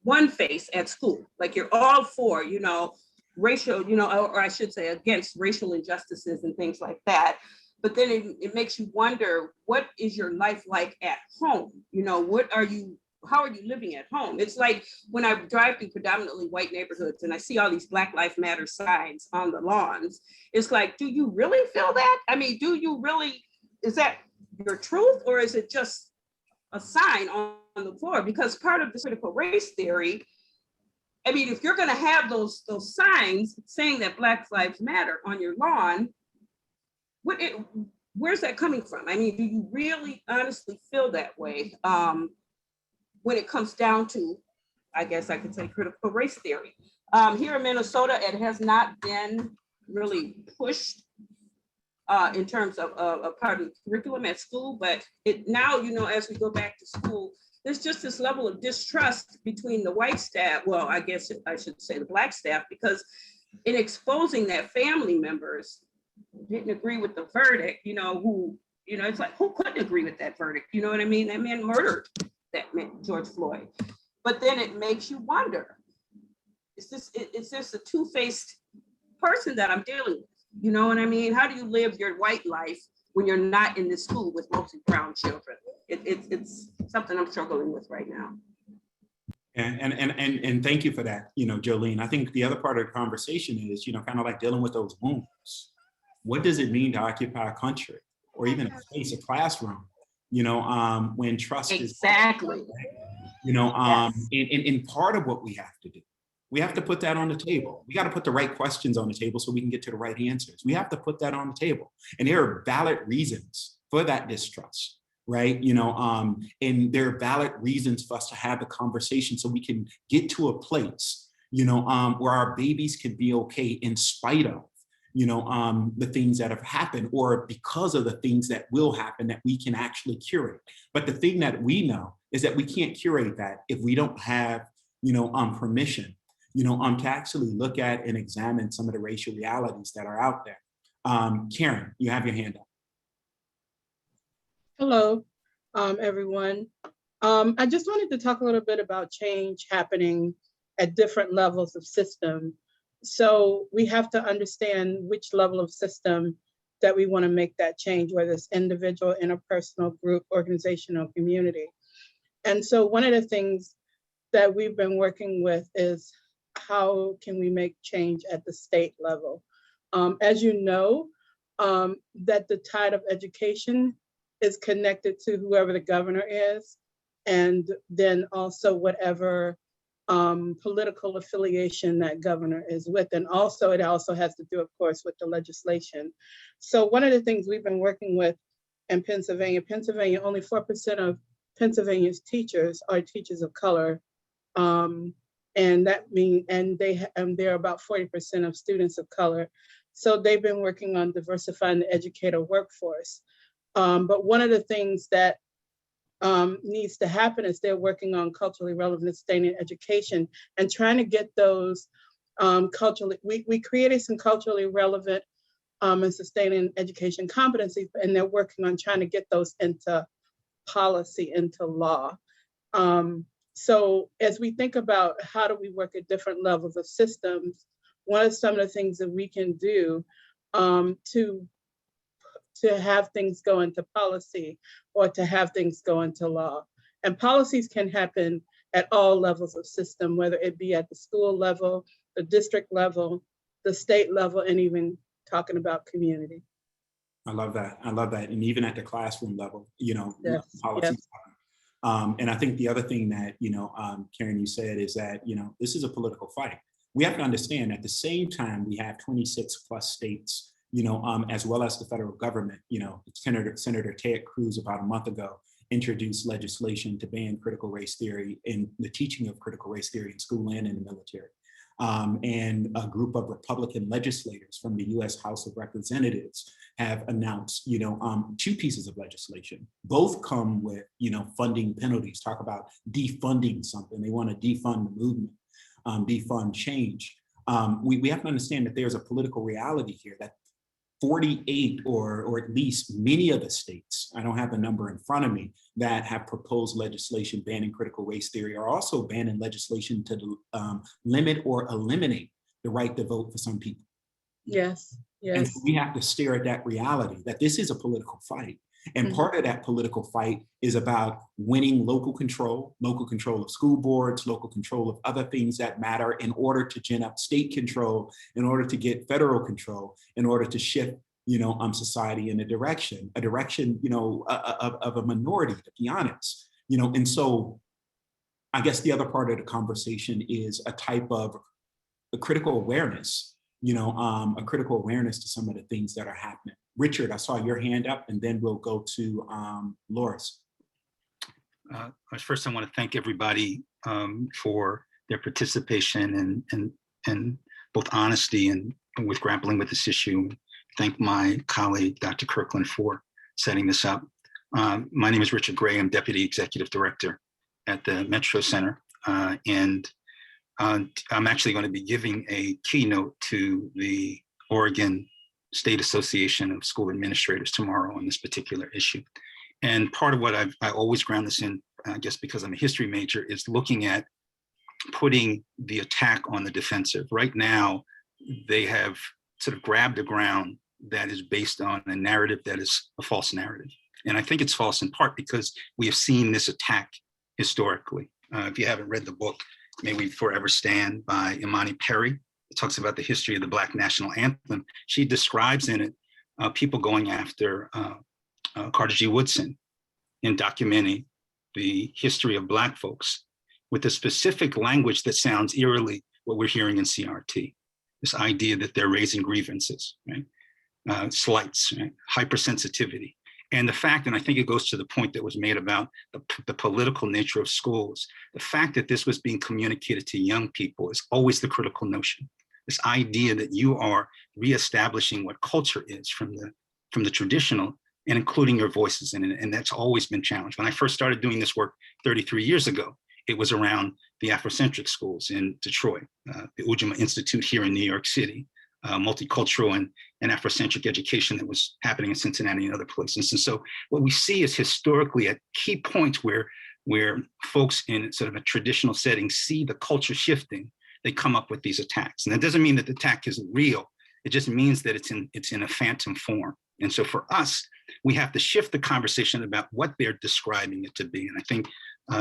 one face at school, like you're all for, racial, or I should say against racial injustices and things like that. But then it makes you wonder, what is your life like at home? How are you living at home? It's like when I drive through predominantly white neighborhoods and I see all these Black Lives Matter signs on the lawns, it's like, do you really feel that? I mean, is that your truth, or is it just a sign on the floor? Because part of the critical race theory, I mean, if you're going to have those signs saying that Black Lives Matter on your lawn, where's that coming from? I mean, do you really honestly feel that way when it comes down to, I guess I could say, critical race theory? Here in Minnesota, it has not been really pushed in terms of a part of the curriculum at school, but now, as we go back to school, there's just this level of distrust between the white staff, well, I guess I should say the Black staff, because in exposing that family members didn't agree with the verdict, it's like, who couldn't agree with that verdict? You know what I mean? That man murdered that man, George Floyd. But then it makes you wonder, is this a two-faced person that I'm dealing with? You know what I mean? How do you live your white life when you're not in this school with mostly brown children? It's something I'm struggling with right now. And thank you for that, Jolene. I think the other part of the conversation is, kind of like dealing with those wounds. What does it mean to occupy a country or even a space, a classroom, when trust exactly. is, and part of what we have to do, we have to put that on the table. We got to put the right questions on the table so we can get to the right answers. We have to put that on the table. And there are valid reasons for that distrust, right? And there are valid reasons for us to have the conversation so we can get to a place, where our babies can be okay in spite of, the things that have happened or because of the things that will happen that we can actually curate. But the thing that we know is that we can't curate that if we don't have, permission, to actually look at and examine some of the racial realities that are out there. Karen, you have your hand up. Hello, everyone. I just wanted to talk a little bit about change happening at different levels of system. So we have to understand which level of system that we want to make that change, whether it's individual, interpersonal, group, organizational, community. And so one of the things that we've been working with is how can we make change at the state level? As you know, that the tide of education is connected to whoever the governor is, and then also whatever political affiliation that governor is with. And also, it also has to do, of course, with the legislation. So one of the things we've been working with in Pennsylvania, only 4% of Pennsylvania's teachers are teachers of color. And that means, and they're about 40% of students of color. So they've been working on diversifying the educator workforce. But one of the things that needs to happen is they're working on culturally relevant sustaining education and trying to get those we created some culturally relevant and sustaining education competencies, and they're working on trying to get those into policy, into law. So as we think about how do we work at different levels of systems, one of some of the things that we can do to have things go into policy or to have things go into law. And policies can happen at all levels of system, whether it be at the school level, the district level, the state level, and even talking about community. I love that. I love that. And even at the classroom level, Yes, policies. yes. And I think the other thing that, Karen, you said is that, this is a political fight. We have to understand at the same time, we have 26 plus states, as well as the federal government. Senator Ted Cruz about a month ago introduced legislation to ban critical race theory and the teaching of critical race theory in school and in the military. And a group of Republican legislators from the U.S. House of Representatives have announced, 2 pieces of legislation. Both come with, funding penalties. Talk about defunding something. They want to defund the movement, defund change. We have to understand that there's a political reality here that 48 or at least many of the states, I don't have the number in front of me, that have proposed legislation banning critical race theory are also banning legislation to limit or eliminate the right to vote for some people. Yes, And yes. so we have to stare at that reality that this is a political fight. And part of that political fight is about winning local control of school boards, local control of other things that matter in order to gin up state control, in order to get federal control, in order to shift, society in a direction, of a minority, to be honest, And so I guess the other part of the conversation is a type of a critical awareness, a critical awareness to some of the things that are happening. Richard, I saw your hand up, and then we'll go to Loris. First, I want to thank everybody for their participation and both honesty and with grappling with this issue. Thank my colleague, Dr. Kirkland, for setting this up. My name is Richard Gray. I'm Deputy Executive Director at the Metro Center. And I'm actually going to be giving a keynote to the Oregon State Association of School Administrators tomorrow on this particular issue. And part of what I always ground this in, I guess because I'm a history major, is looking at putting the attack on the defensive. Right now, they have sort of grabbed a ground that is based on a narrative that is a false narrative. And I think it's false in part because we have seen this attack historically. If you haven't read the book, May We Forever Stand by Imani Perry, it talks about the history of the Black National Anthem. She describes in it people going after Carter G. Woodson in documenting the history of Black folks with a specific language that sounds eerily what we're hearing in CRT. This idea that they're raising grievances, right? Slights, right? Hypersensitivity. And the fact, and I think it goes to the point that was made about the political nature of schools, the fact that this was being communicated to young people is always the critical notion. This idea that you are reestablishing what culture is from the traditional and including your voices in it. And that's always been challenged. When I first started doing this work 33 years ago, it was around the Afrocentric schools in Detroit, the Ujima Institute here in New York City, multicultural and Afrocentric education that was happening in Cincinnati and other places. And so what we see is historically at key points where folks in sort of a traditional setting see the culture shifting, they come up with these attacks. And that doesn't mean that the attack isn't real. It just means that it's in a phantom form. And so for us, we have to shift the conversation about what they're describing it to be. And I think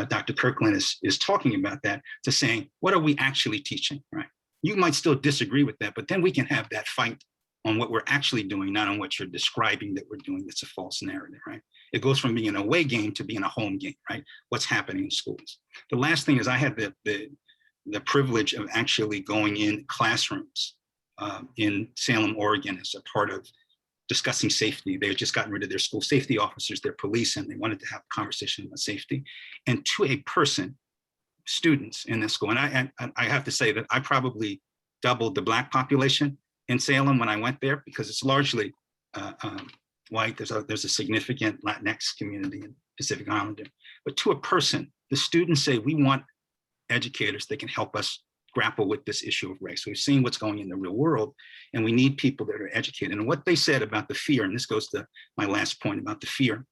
Dr. Kirkland is talking about that, to saying, what are we actually teaching, right? You might still disagree with that, but then we can have that fight on what we're actually doing, not on what you're describing that we're doing that's a false narrative, right? It goes from being an away game to being a home game, right? What's happening in schools. The last thing is I had the privilege of actually going in classrooms in Salem, Oregon as a part of discussing safety. They had just gotten rid of their school safety officers, their police, and they wanted to have a conversation about safety. And to a person, students in this school, and I have to say that I probably doubled the Black population in Salem when I went there, because it's largely white. There's a significant Latinx community in Pacific Islander. But to a person, the students say, we want educators that can help us grapple with this issue of race. We've seen what's going in the real world, and we need people that are educated. And what they said about the fear, and this goes to my last point about the fear,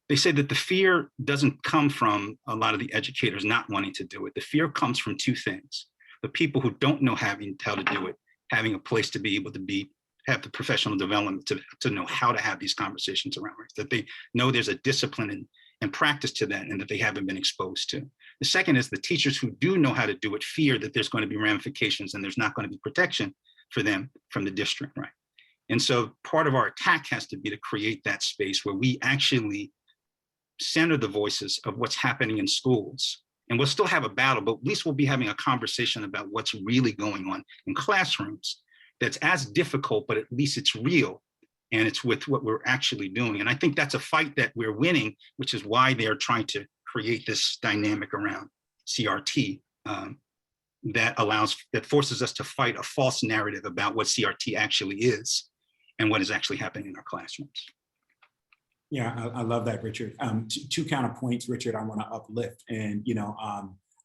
they say that the fear doesn't come from a lot of the educators not wanting to do it. The fear comes from two things: the people who don't know how to do it, having a place to be able to have the professional development to know how to have these conversations around race, that they know there's a discipline and practice to that, and that they haven't been exposed to. The second is the teachers who do know how to do it fear that there's going to be ramifications and there's not going to be protection for them from the district, right? And so part of our attack has to be to create that space where we actually center the voices of what's happening in schools. And we'll still have a battle, but at least we'll be having a conversation about what's really going on in classrooms that's as difficult, but at least it's real. And it's with what we're actually doing. And I think that's a fight that we're winning, which is why they're trying to create this dynamic around CRT that forces us to fight a false narrative about what CRT actually is and what is actually happening in our classrooms. Yeah, I love that, Richard. Two counterpoints, Richard, I want to uplift. And,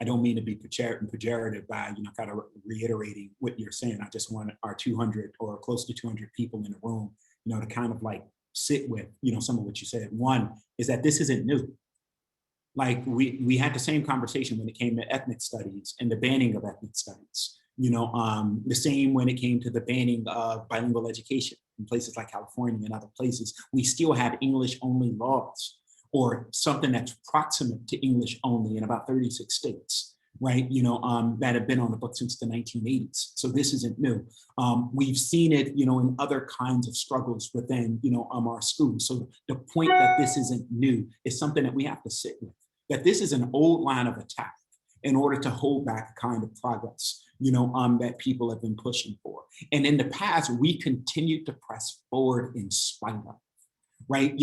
I don't mean to be pejorative by, kind of reiterating what you're saying. I just want our 200 or close to 200 people in the room, to kind of like sit with, some of what you said. One is that this isn't new. Like we had the same conversation when it came to ethnic studies and the banning of ethnic studies. The same when it came to the banning of bilingual education in places like California and other places. We still have English only laws, or something that's proximate to English only in about 36 states, right? That have been on the book since the 1980s. So this isn't new. We've seen it, in other kinds of struggles within, our schools. So the point that this isn't new is something that we have to sit with, that this is an old line of attack in order to hold back the kind of progress, that people have been pushing for. And in the past, we continued to press forward in spite of. Right,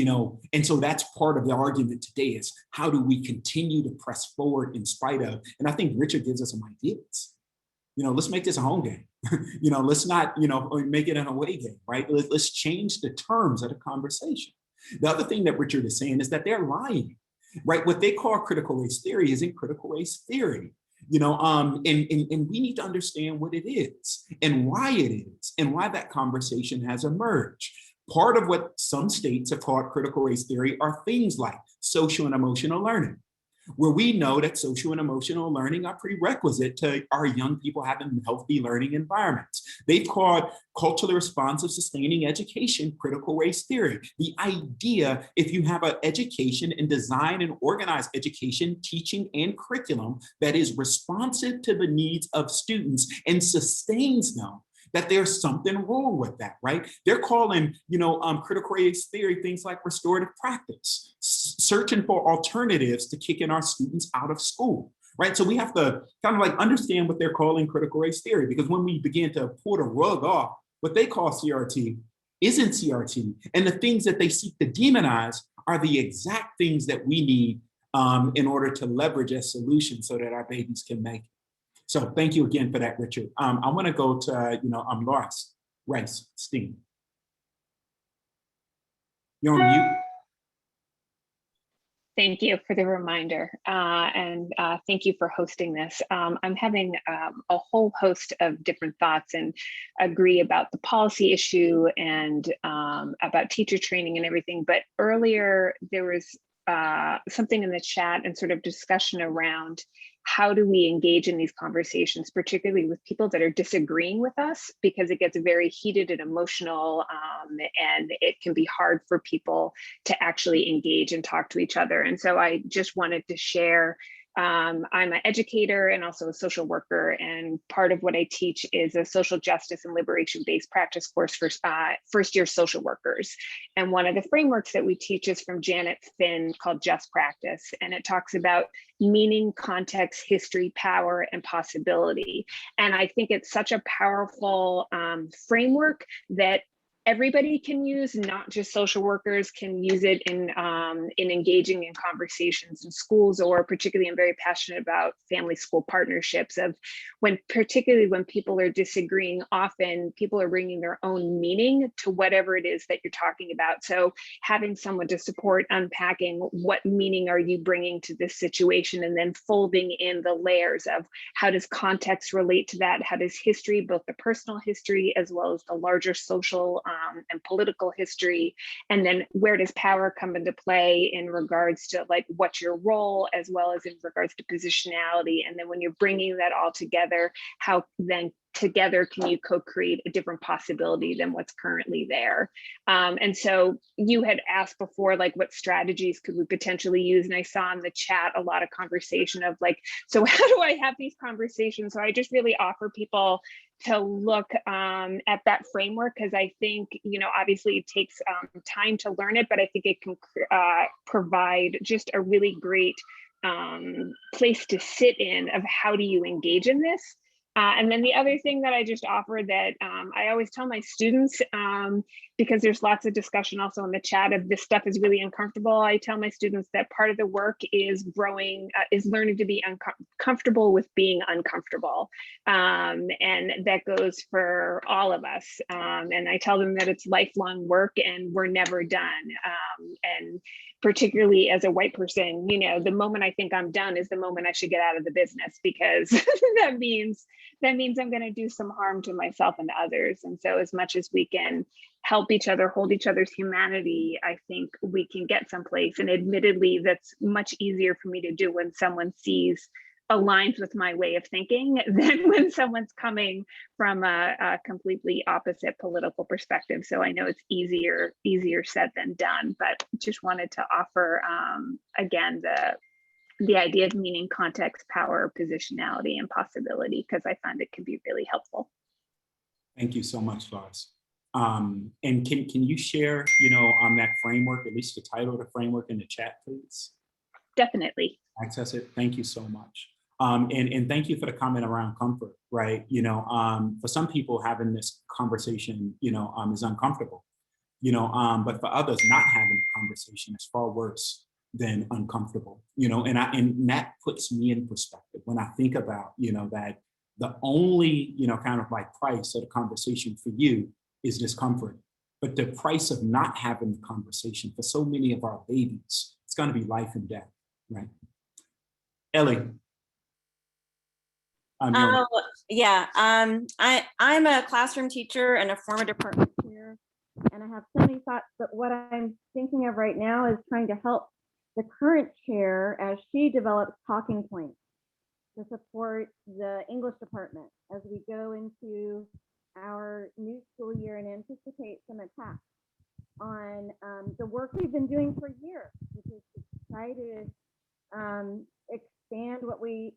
and so that's part of the argument today is how do we continue to press forward in spite of, and I think Richard gives us some ideas. Let's make this a home game. Let's not, make it an away game, right? Let's change the terms of the conversation. The other thing that Richard is saying is that they're lying, right? What they call critical race theory isn't critical race theory. And we need to understand what it is and why it is and why that conversation has emerged. Part of what some states have called critical race theory are things like social and emotional learning, where we know that social and emotional learning are prerequisite to our young people having healthy learning environments. They've called culturally responsive sustaining education critical race theory. The idea, if you have an education and design and organize education, teaching, and curriculum that is responsive to the needs of students and sustains them, that there's something wrong with that, right? They're calling, critical race theory things like restorative practice, searching for alternatives to kicking our students out of school, right? So we have to kind of like understand what they're calling critical race theory, because when we begin to pull the rug off what they call CRT, isn't CRT. And the things that they seek to demonize are the exact things that we need in order to leverage as solutions so that our babies can make it. So thank you again for that, Richard. I want to go to, Loris Rice Steen. You're on mute. Thank you for the reminder, and thank you for hosting this. I'm having a whole host of different thoughts and agree about the policy issue and about teacher training and everything. But earlier there was something in the chat and sort of discussion around how do we engage in these conversations, particularly with people that are disagreeing with us, because it gets very heated and emotional, and it can be hard for people to actually engage and talk to each other. And so I just wanted to share, I'm an educator and also a social worker, and part of what I teach is a social justice and liberation-based practice course for first-year social workers. And one of the frameworks that we teach is from Janet Finn called Just Practice, and it talks about meaning, context, history, power, and possibility. And I think it's such a powerful framework that everybody can use, not just social workers can use it in engaging in conversations in schools, or particularly I'm very passionate about family school partnerships of particularly when people are disagreeing, often people are bringing their own meaning to whatever it is that you're talking about. So having someone to support unpacking what meaning are you bringing to this situation, and then folding in the layers of how does context relate to that? How does history, both the personal history as well as the larger social and political history, and then where does power come into play in regards to like what's your role, as well as in regards to positionality. And then when you're bringing that all together, how then together can you co-create a different possibility than what's currently there. And so you had asked before, like what strategies could we potentially use? And I saw in the chat a lot of conversation of like, so how do I have these conversations? So I just really offer people to look at that framework, because I think, obviously it takes time to learn it, but I think it can provide just a really great place to sit in of how do you engage in this. And then the other thing that I just offer that I always tell my students, because there's lots of discussion also in the chat of this stuff is really uncomfortable. I tell my students that part of the work is is learning to be comfortable with being uncomfortable. And that goes for all of us. And I tell them that it's lifelong work and we're never done. And particularly as a white person, the moment I think I'm done is the moment I should get out of the business, because that means I'm going to do some harm to myself and others. And so as much as we can help each other, hold each other's humanity, I think we can get someplace. And admittedly, that's much easier for me to do when someone aligns with my way of thinking than when someone's coming from a completely opposite political perspective. So I know it's easier said than done, but just wanted to offer, again, the idea of meaning, context, power, positionality, and possibility, because I find it can be really helpful. Thank you so much, Loris. And can you share, on that framework, at least the title of the framework in the chat, please? Definitely. Access it. Thank you so much. And thank you for the comment around comfort, right? For some people, having this conversation, is uncomfortable, but for others, not having a conversation is far worse than uncomfortable, and that puts me in perspective when I think about, that the only, kind of like price of the conversation for you is discomfort, but the price of not having the conversation for so many of our babies, it's going to be life and death, right? Ellie. Yeah, I'm a classroom teacher and a former department chair, and I have so many thoughts, but what I'm thinking of right now is trying to help the current chair as she develops talking points to support the English department as we go into our new school year and anticipate some attacks on the work we've been doing for years, which is to try to expand what we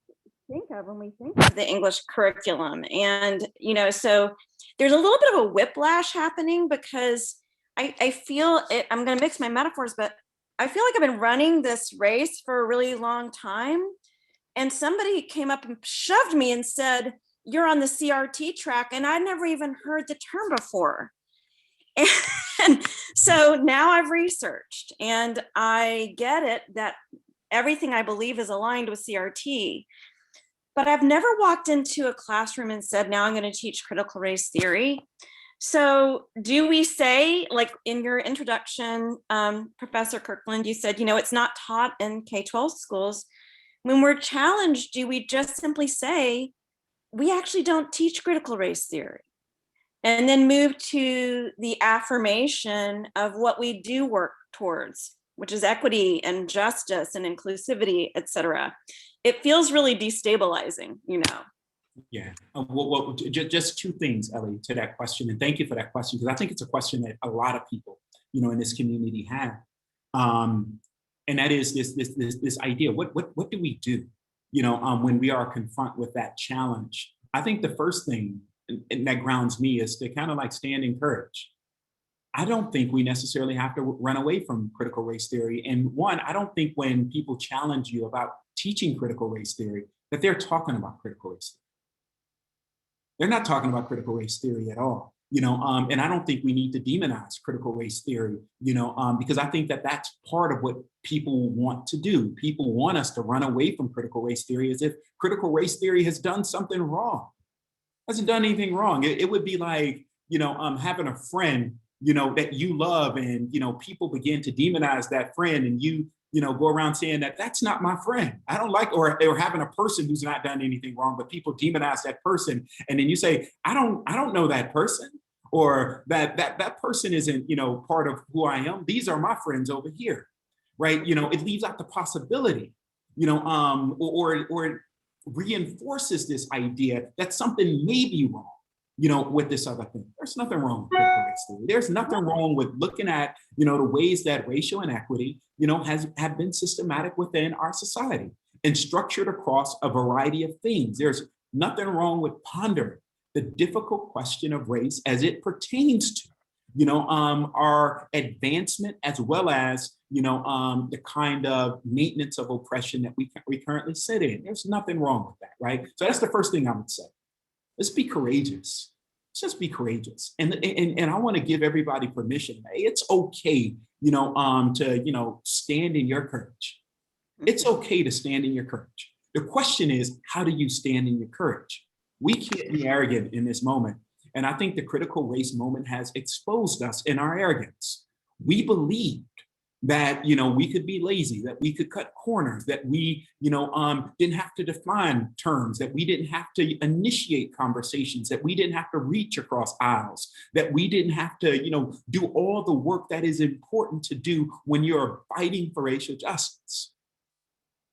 think of when we think of the English curriculum. And, so there's a little bit of a whiplash happening, because I feel it, I'm going to mix my metaphors, but I feel like I've been running this race for a really long time. And somebody came up and shoved me and said, "You're on the CRT track." And I'd never even heard the term before. And so now I've researched and I get it that everything I believe is aligned with CRT, but I've never walked into a classroom and said, now I'm going to teach critical race theory. So do we say, like in your introduction, Professor Kirkland, you said, it's not taught in K-12 schools. When we're challenged, do we just simply say, we actually don't teach critical race theory? And then move to the affirmation of what we do work towards, which is equity and justice and inclusivity, et cetera. It feels really destabilizing, Yeah, just two things, Ellie, to that question, and thank you for that question, because I think it's a question that a lot of people, in this community have, and that is this idea: what do we do, when we are confronted with that challenge? I think the first thing, and that grounds me, is to kind of like stand in courage. I don't think we necessarily have to run away from critical race theory. And one, I don't think when people challenge you about teaching critical race theory, that they're talking about critical race theory. They're not talking about critical race theory at all, and I don't think we need to demonize critical race theory, because I think that that's part of what people want to do. People want us to run away from critical race theory as if critical race theory has done something wrong. Hasn't done anything wrong. It would be like, having a friend, that you love, and, people begin to demonize that friend, and you go around saying that that's not my friend. I don't like, or having a person who's not done anything wrong, but people demonize that person. And then you say, I don't know that person, or that person isn't, part of who I am. These are my friends over here, right? It leaves out the possibility, or reinforces this idea that something may be wrong, with this other thing. There's nothing wrong with critical race theory. There's nothing wrong with looking at, the ways that racial inequity, have been systematic within our society and structured across a variety of things. There's nothing wrong with pondering the difficult question of race as it pertains to, our advancement, as well as, the kind of maintenance of oppression that we currently sit in. There's nothing wrong with that, right? So that's the first thing I would say. Let's be courageous. Let's just be courageous. And I want to give everybody permission. It's okay, to, stand in your courage. It's okay to stand in your courage. The question is, how do you stand in your courage? We can't be arrogant in this moment. And I think the critical race moment has exposed us in our arrogance. We believed that, we could be lazy, that we could cut corners, that we, didn't have to define terms, that we didn't have to initiate conversations, that we didn't have to reach across aisles, that we didn't have to, do all the work that is important to do when you're fighting for racial justice.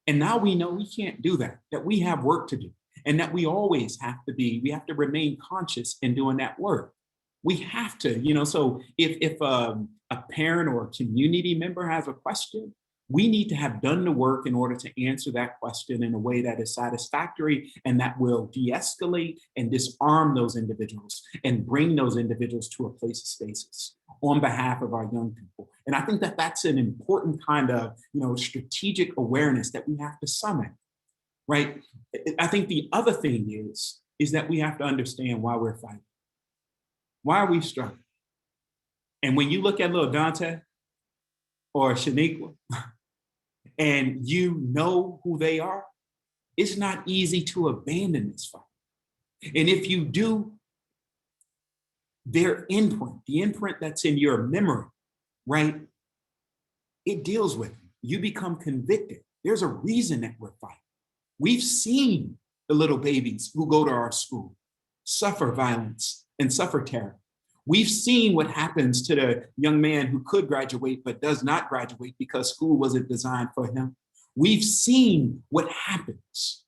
And now we know we can't do that we have work to do, and that we always we have to remain conscious in doing that work. We have to, so if a parent or a community member has a question, we need to have done the work in order to answer that question in a way that is satisfactory and that will de-escalate and disarm those individuals and bring those individuals to a place of stasis on behalf of our young people. And I think that that's an important kind of, strategic awareness that we have to summon, right? I think the other thing is that we have to understand why we're fighting. Why are we struggling? And when you look at little Dante or Shaniqua, and you know who they are, it's not easy to abandon this fight. And if you do, their imprint, the imprint that's in your memory, right? It deals with you. You become convicted. There's a reason that we're fighting. We've seen the little babies who go to our school suffer violence and suffer terror. We've seen what happens to the young man who could graduate but does not graduate because school wasn't designed for him. We've seen what happens.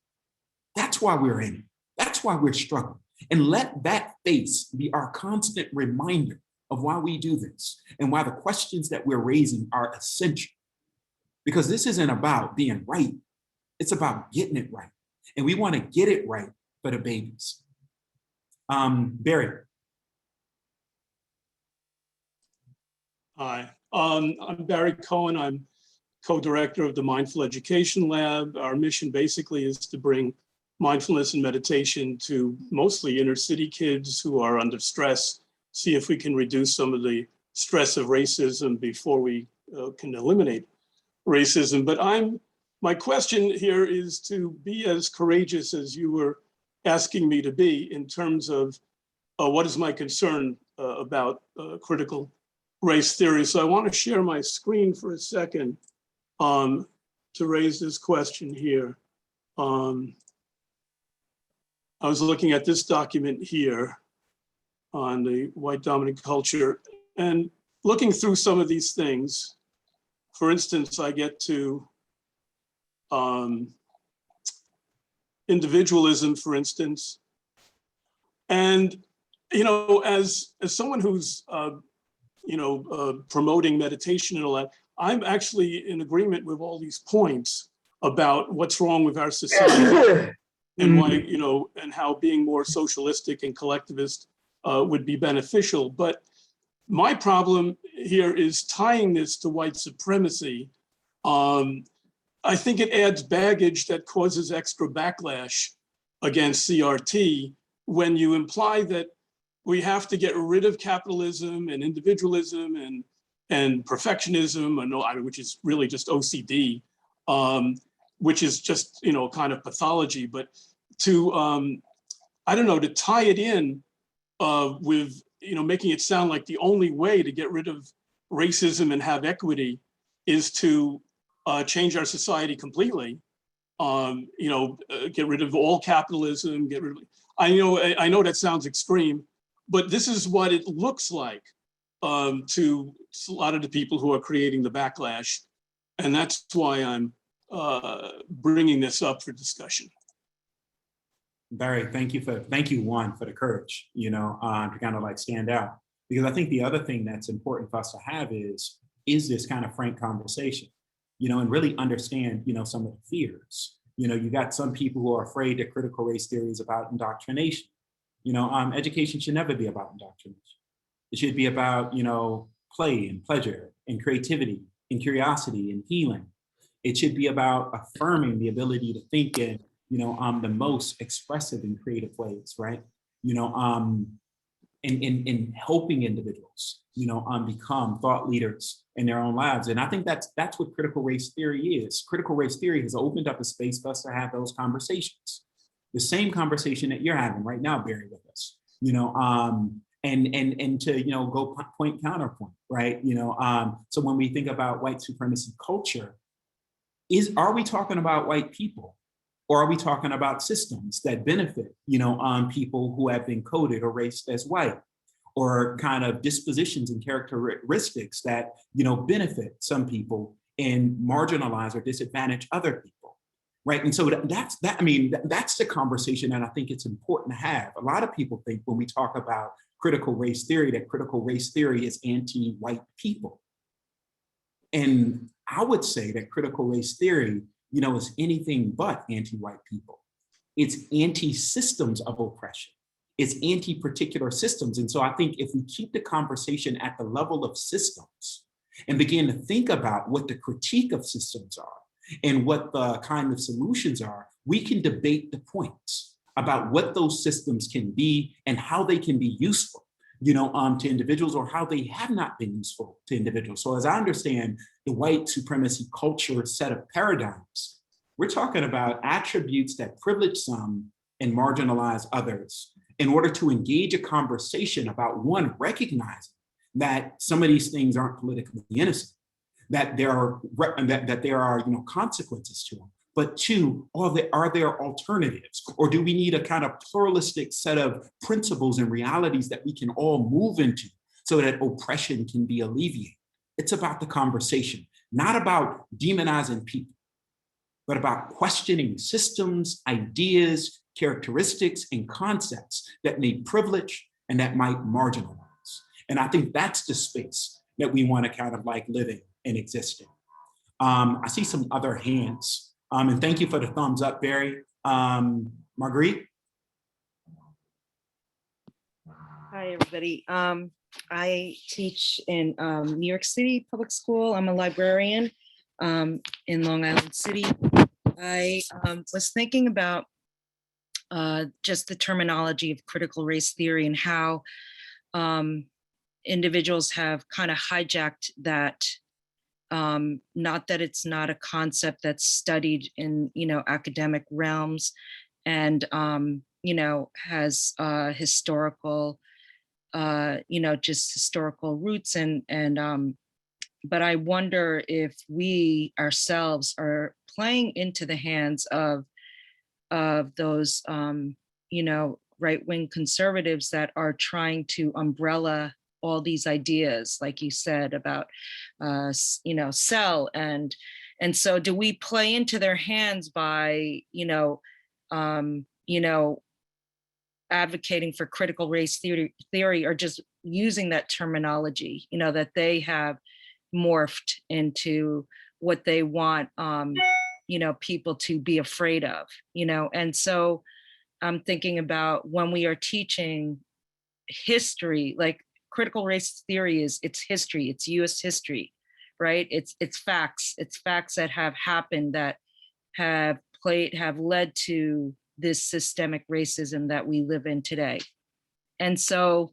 That's why we're in it. That's why we're struggling. And let that face be our constant reminder of why we do this and why the questions that we're raising are essential. Because this isn't about being right. It's about getting it right. And we want to get it right for the babies. Barry. Hi, I'm Barry Cohen. I'm co-director of the Mindful Education Lab. Our mission basically is to bring mindfulness and meditation to mostly inner city kids who are under stress see if we can reduce some of the stress of racism before we can eliminate racism. But my question here is to be as courageous as you were asking me to be in terms of what is my concern about critical race theory. So I want to share my screen for a second to raise this question here. I was looking at this document here on the white dominant culture and looking through some of these things. For instance, I get to individualism, for instance. And, as someone who's, promoting meditation and all that, I'm actually in agreement with all these points about what's wrong with our society and why, and how being more socialistic and collectivist would be beneficial. But my problem here is tying this to white supremacy. I think it adds baggage that causes extra backlash against CRT when you imply that we have to get rid of capitalism and individualism and perfectionism, which is really just OCD, which is just, kind of pathology, but to, to tie it in with, making it sound like the only way to get rid of racism and have equity is to change our society completely, get rid of all capitalism, I know that sounds extreme, but this is what it looks like to a lot of the people who are creating the backlash. And that's why I'm bringing this up for discussion. Barry, thank you, Juan, for the courage, to kind of like stand out. Because I think the other thing that's important for us to have is this kind of frank conversation, and really understand, some of the fears. You got some people who are afraid that critical race theory is about indoctrination. Education should never be about indoctrination. It should be about, play and pleasure and creativity and curiosity and healing. It should be about affirming the ability to think in, the most expressive and creative ways, right? In helping individuals, become thought leaders in their own lives. And I think that's what critical race theory is. Critical race theory has opened up a space for us to have those conversations. The same conversation that you're having right now, Barry, with us, and to, go point counterpoint, right? So when we think about white supremacy culture, are we talking about white people? Or are we talking about systems that benefit, people who have been coded or raised as white, or kind of dispositions and characteristics that, benefit some people and marginalize or disadvantage other people, right? And so that's the conversation that I think it's important to have. A lot of people think when we talk about critical race theory, that critical race theory is anti-white people. And I would say that critical race theory is anything but anti-white people. It's anti-systems of oppression. It's anti-particular systems. And so I think if we keep the conversation at the level of systems and begin to think about what the critique of systems are and what the kind of solutions are, we can debate the points about what those systems can be and how they can be useful, to individuals, or how they have not been useful to individuals. So as I understand the white supremacy culture set of paradigms, we're talking about attributes that privilege some and marginalize others in order to engage a conversation about, one, recognizing that some of these things aren't politically innocent, that there are consequences to them. But two, are there alternatives? Or do we need a kind of pluralistic set of principles and realities that we can all move into so that oppression can be alleviated? It's about the conversation, not about demonizing people, but about questioning systems, ideas, characteristics, and concepts that may privilege and that might marginalize. And I think that's the space that we want to kind of like live in and exist in. I see some other hands. And thank you for the thumbs up, Barry. Marguerite? Hi, everybody. I teach in New York City Public School. I'm a librarian in Long Island City. I was thinking about just the terminology of critical race theory and how individuals have kind of hijacked that. Not that it's not a concept that's studied in, academic realms and, has historical, just historical roots but I wonder if we ourselves are playing into the hands of those, right-wing conservatives that are trying to umbrella all these ideas, like you said, about, sell. And so do we play into their hands by, advocating for critical race theory or just using that terminology, that they have morphed into what they want, people to be afraid of, and so I'm thinking about when we are teaching history, like critical race theory it's history, it's US history, right? It's facts that have happened that have led to this systemic racism that we live in today. And so,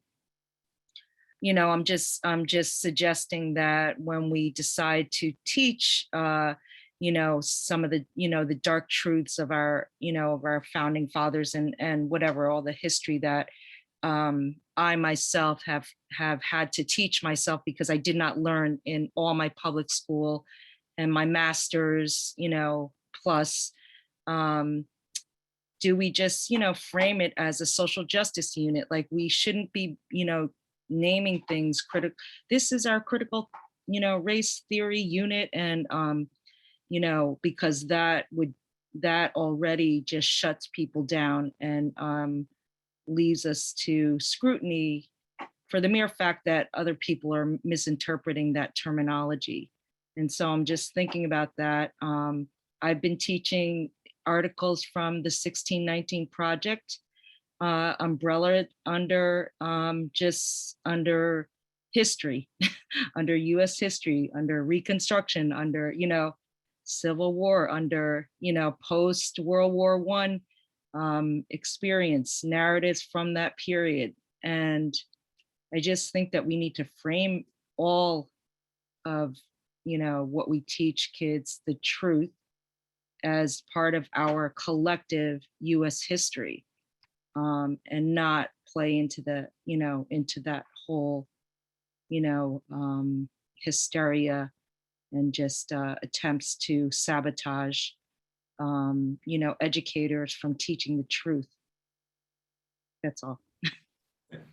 I'm just suggesting that when we decide to teach, some of the, the dark truths of our, of our founding fathers and whatever, all the history that I myself have had to teach myself because I did not learn in all my public school and my master's, plus, do we just, frame it as a social justice unit? Like we shouldn't be, naming things this is our critical, race theory unit. And, because that already just shuts people down and leaves us to scrutiny for the mere fact that other people are misinterpreting that terminology. And so I'm just thinking about that. I've been teaching articles from the 1619 Project, umbrella under under history, under US history, under Reconstruction, under, Civil War, under, post World War I experience, narratives from that period. And I just think that we need to frame all of, what we teach kids, the truth, as part of our collective US history, and not play into the, into that whole, hysteria and just attempts to sabotage, educators from teaching the truth. That's all.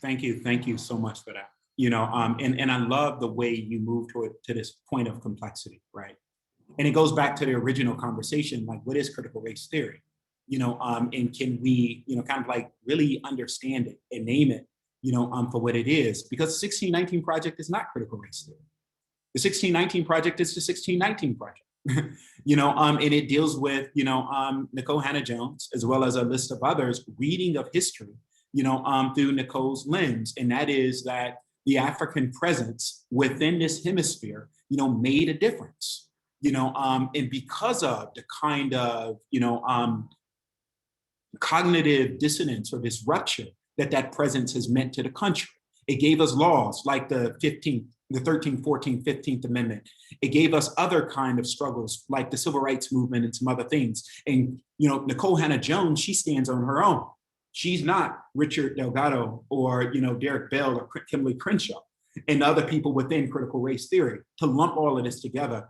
Thank you so much for that. And I love the way you move to this point of complexity, right? And it goes back to the original conversation, like what is critical race theory? And can we, kind of like really understand it and name it, for what it is? Because the 1619 Project is not critical race theory. The 1619 Project is the 1619 Project. And it deals with, Nikole Hannah-Jones, as well as a list of others, reading of history, through Nicole's lens. And that is that the African presence within this hemisphere, made a difference, and because of the kind of, cognitive dissonance or disruption that presence has meant to the country. It gave us laws like the 13th, 14th, 15th Amendment. It gave us other kind of struggles like the Civil Rights Movement and some other things. And, Nikole Hannah-Jones, she stands on her own. She's not Richard Delgado or, Derek Bell or Kimberly Crenshaw and other people within critical race theory. To lump all of this together,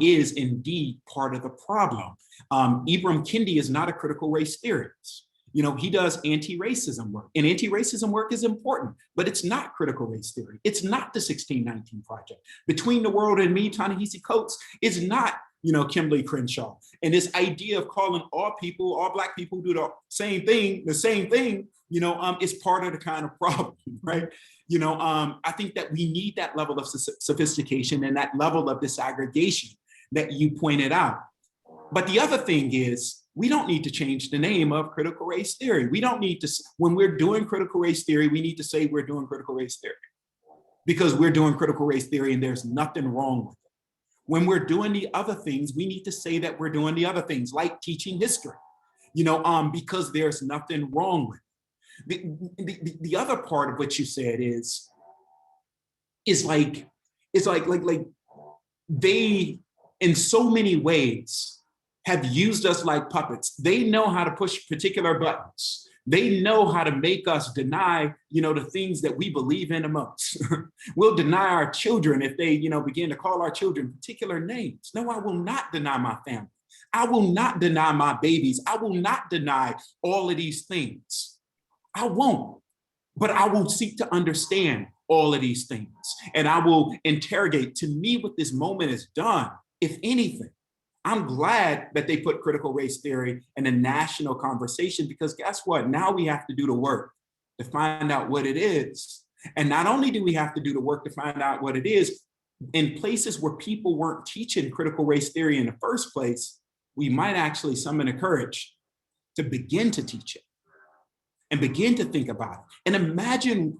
is indeed part of the problem. Ibram Kendi is not a critical race theorist. He does anti-racism work, and anti-racism work is important, but it's not critical race theory. It's not the 1619 Project. Between the World and Me, Ta-Nehisi Coates is not, Kimberly Crenshaw. And this idea of calling all Black people do the same thing, is part of the kind of problem, right? I think that we need that level of sophistication and that level of disaggregation that you pointed out. But the other thing is, we don't need to change the name of critical race theory. We don't need to, when we're doing critical race theory, we need to say we're doing critical race theory because we're doing critical race theory and there's nothing wrong with it. When we're doing the other things, we need to say that we're doing the other things like teaching history, because there's nothing wrong with it. The other part of what you said is like they, in so many ways, have used us like puppets. They know how to push particular buttons. They know how to make us deny, the things that we believe in the most. We'll deny our children if they, begin to call our children particular names. No, I will not deny my family. I will not deny my babies. I will not deny all of these things. I won't, but I will seek to understand all of these things. And I will interrogate. To me, what this moment has done, if anything, I'm glad that they put critical race theory in a national conversation, because guess what? Now we have to do the work to find out what it is. And not only do we have to do the work to find out what it is, in places where people weren't teaching critical race theory in the first place, we might actually summon the courage to begin to teach it and begin to think about it. And imagine,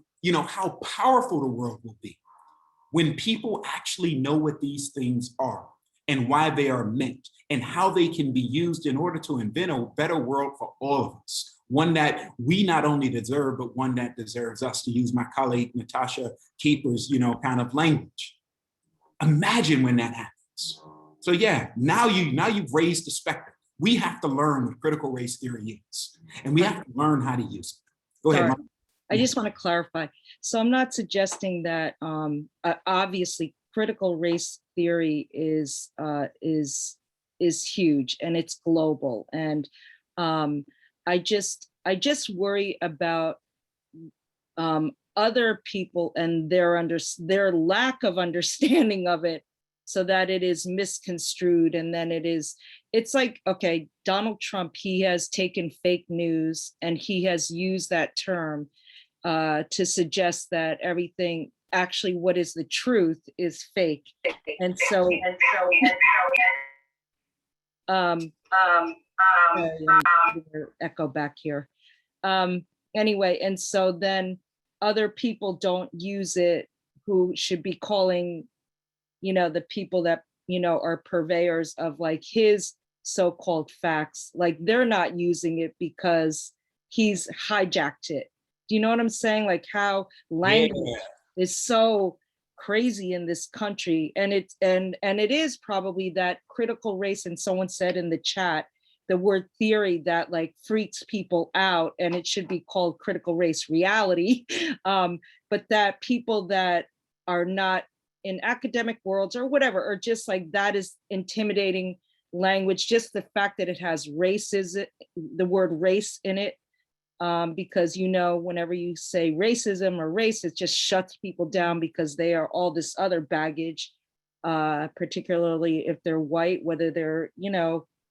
how powerful the world will be when people actually know what these things are and why they are meant and how they can be used in order to invent a better world for all of us. One that we not only deserve, but one that deserves us, to use my colleague Natasha Keeper's, kind of language. Imagine when that happens. So yeah, now you've raised the spectrum. We have to learn what critical race theory is, and we have to learn how to use it. Go ahead, Mike. I just want to clarify. So I'm not suggesting that obviously critical race theory is huge and it's global, and I just worry about other people and their lack of understanding of it, so that it is misconstrued. And then it's like, okay, Donald Trump, he has taken fake news and he has used that term to suggest that everything, actually what is the truth is fake. And so echo back here. Anyway, and so then other people don't use it who should be calling, the people that, are purveyors of like his so-called facts, like they're not using it because he's hijacked it. Do you know what I'm saying? Like how language is so crazy in this country. And it is probably that critical race, and someone said in the chat, the word theory that like freaks people out, and it should be called critical race reality. But that people that are not in academic worlds or whatever, or just like that is intimidating language, just the fact that it has the word race in it. Because whenever you say racism or race, it just shuts people down because they are all this other baggage, particularly if they're white, whether they're,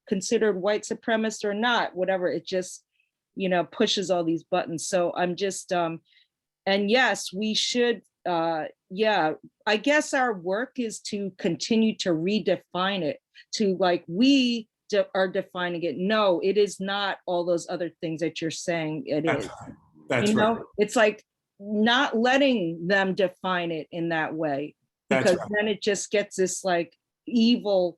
considered white supremacist or not, whatever, it just, pushes all these buttons. So I'm just, and yes, we should, I guess our work is to continue to redefine it, to like, we are defining it. No, it is not all those other things that you're saying it is. That's right. It's like not letting them define it in that way, because then it just gets this like evil,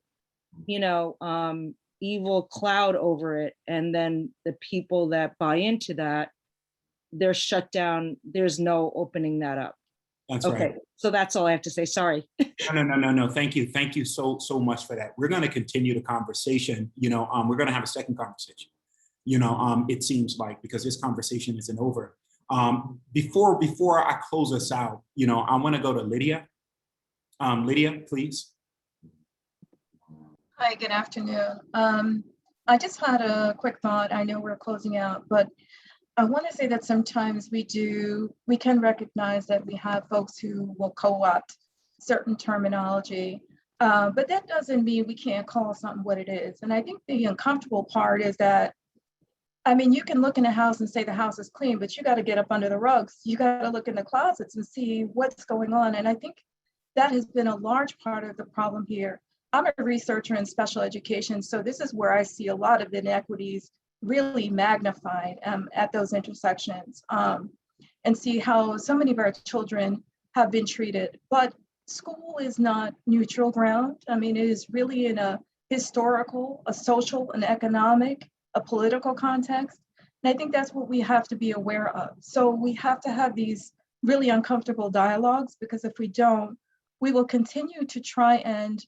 evil cloud over it. And then the people that buy into that, they're shut down. There's no opening that up. That's okay, right. So that's all I have to say. Sorry. No. Thank you so much for that. We're going to continue the conversation. We're going to have a second conversation. It seems like, because this conversation isn't over. Before I close us out, I want to go to Lydia. Lydia, please. Hi, good afternoon. I just had a quick thought. I know we're closing out, but I want to say that sometimes we can recognize that we have folks who will co-opt certain terminology, but that doesn't mean we can't call something what it is. And I think the uncomfortable part is that, you can look in a house and say the house is clean, but you got to get up under the rugs. You got to look in the closets and see what's going on. And I think that has been a large part of the problem here. I'm a researcher in special education, so this is where I see a lot of inequities really magnified at those intersections, and see how so many of our children have been treated. But school is not neutral ground. It is really in a historical, a social, an economic, a political context. And I think that's what we have to be aware of. So we have to have these really uncomfortable dialogues, because if we don't, we will continue to try and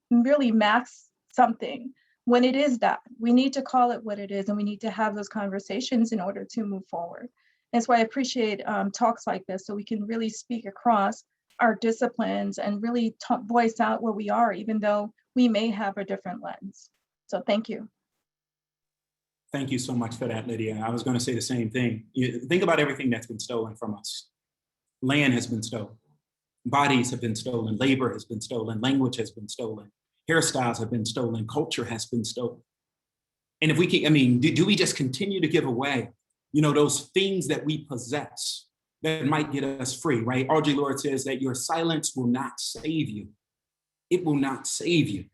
really mask something when it is that. We need to call it what it is, and we need to have those conversations in order to move forward. That's why I appreciate talks like this, so we can really speak across our disciplines and really voice out where we are, even though we may have a different lens. So thank you. Thank you so much for that, Lydia. I was going to say the same thing. Think about everything that's been stolen from us. Land has been stolen. Bodies have been stolen. Labor has been stolen. Language has been stolen. Hairstyles have been stolen. Culture has been stolen. And if we can, I mean, do we just continue to give away, those things that we possess that might get us free, right? Audre Lorde says that your silence will not save you. It will not save you.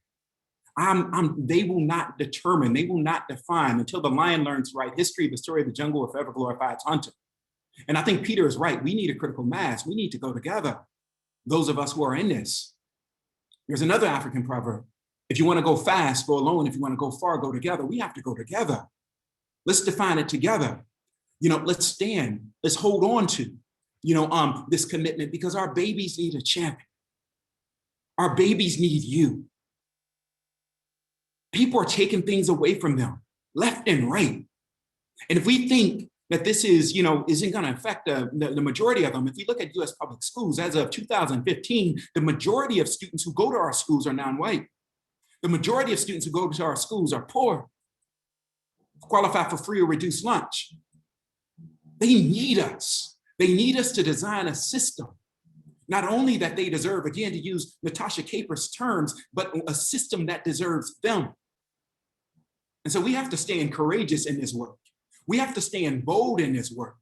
They will not determine, they will not define until the lion learns to write history, the story of the jungle will forever glorify its hunter. And I think Peter is right. We need a critical mass. We need to go together. Those of us who are in this. There's another African proverb. If you want to go fast, go alone. If you want to go far, go together. We have to go together. Let's define it together. Let's stand. Let's hold on to, this commitment, because our babies need a champion. Our babies need you. People are taking things away from them, left and right. And if we think that this is, isn't going to affect the majority of them, if we look at US public schools, as of 2015, the majority of students who go to our schools are non-white. The majority of students who go to our schools are poor, qualify for free or reduced lunch. They need us. They need us to design a system, not only that they deserve, again, to use Natasha Caper's terms, but a system that deserves them. And so we have to stand courageous in this work. We have to stand bold in this work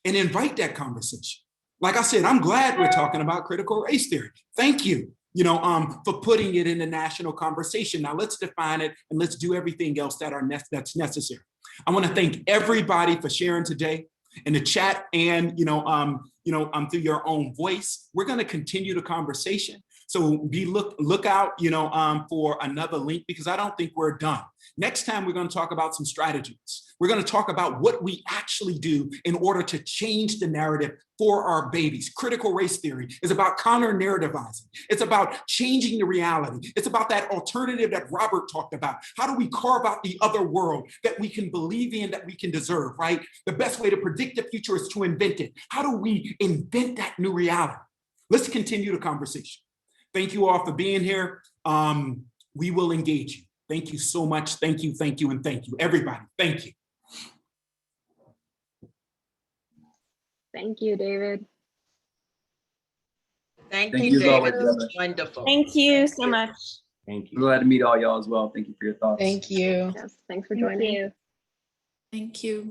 and invite that conversation. Like I said, I'm glad we're talking about critical race theory. Thank you, for putting it in the national conversation. Now let's define it and let's do everything else that's necessary. I want to thank everybody for sharing today in the chat and, through your own voice. We're going to continue the conversation. So look out, for another link, because I don't think we're done. Next time, we're going to talk about some strategies. We're going to talk about what we actually do in order to change the narrative for our babies. Critical race theory is about counter-narrativizing. It's about changing the reality. It's about that alternative that Robert talked about. How do we carve out the other world that we can believe in, that we can deserve, right? The best way to predict the future is to invent it. How do we invent that new reality? Let's continue the conversation. Thank you all for being here. We will engage you. Thank you so much. Thank you, and thank you. Everybody, thank you. Thank you, David. Thank Thank you, you, David. Robert. This was wonderful. Thank you so much. Thank you. Glad to meet all y'all as well. Thank you for your thoughts. Thank you. Yes, thanks for joining. you. Thank you.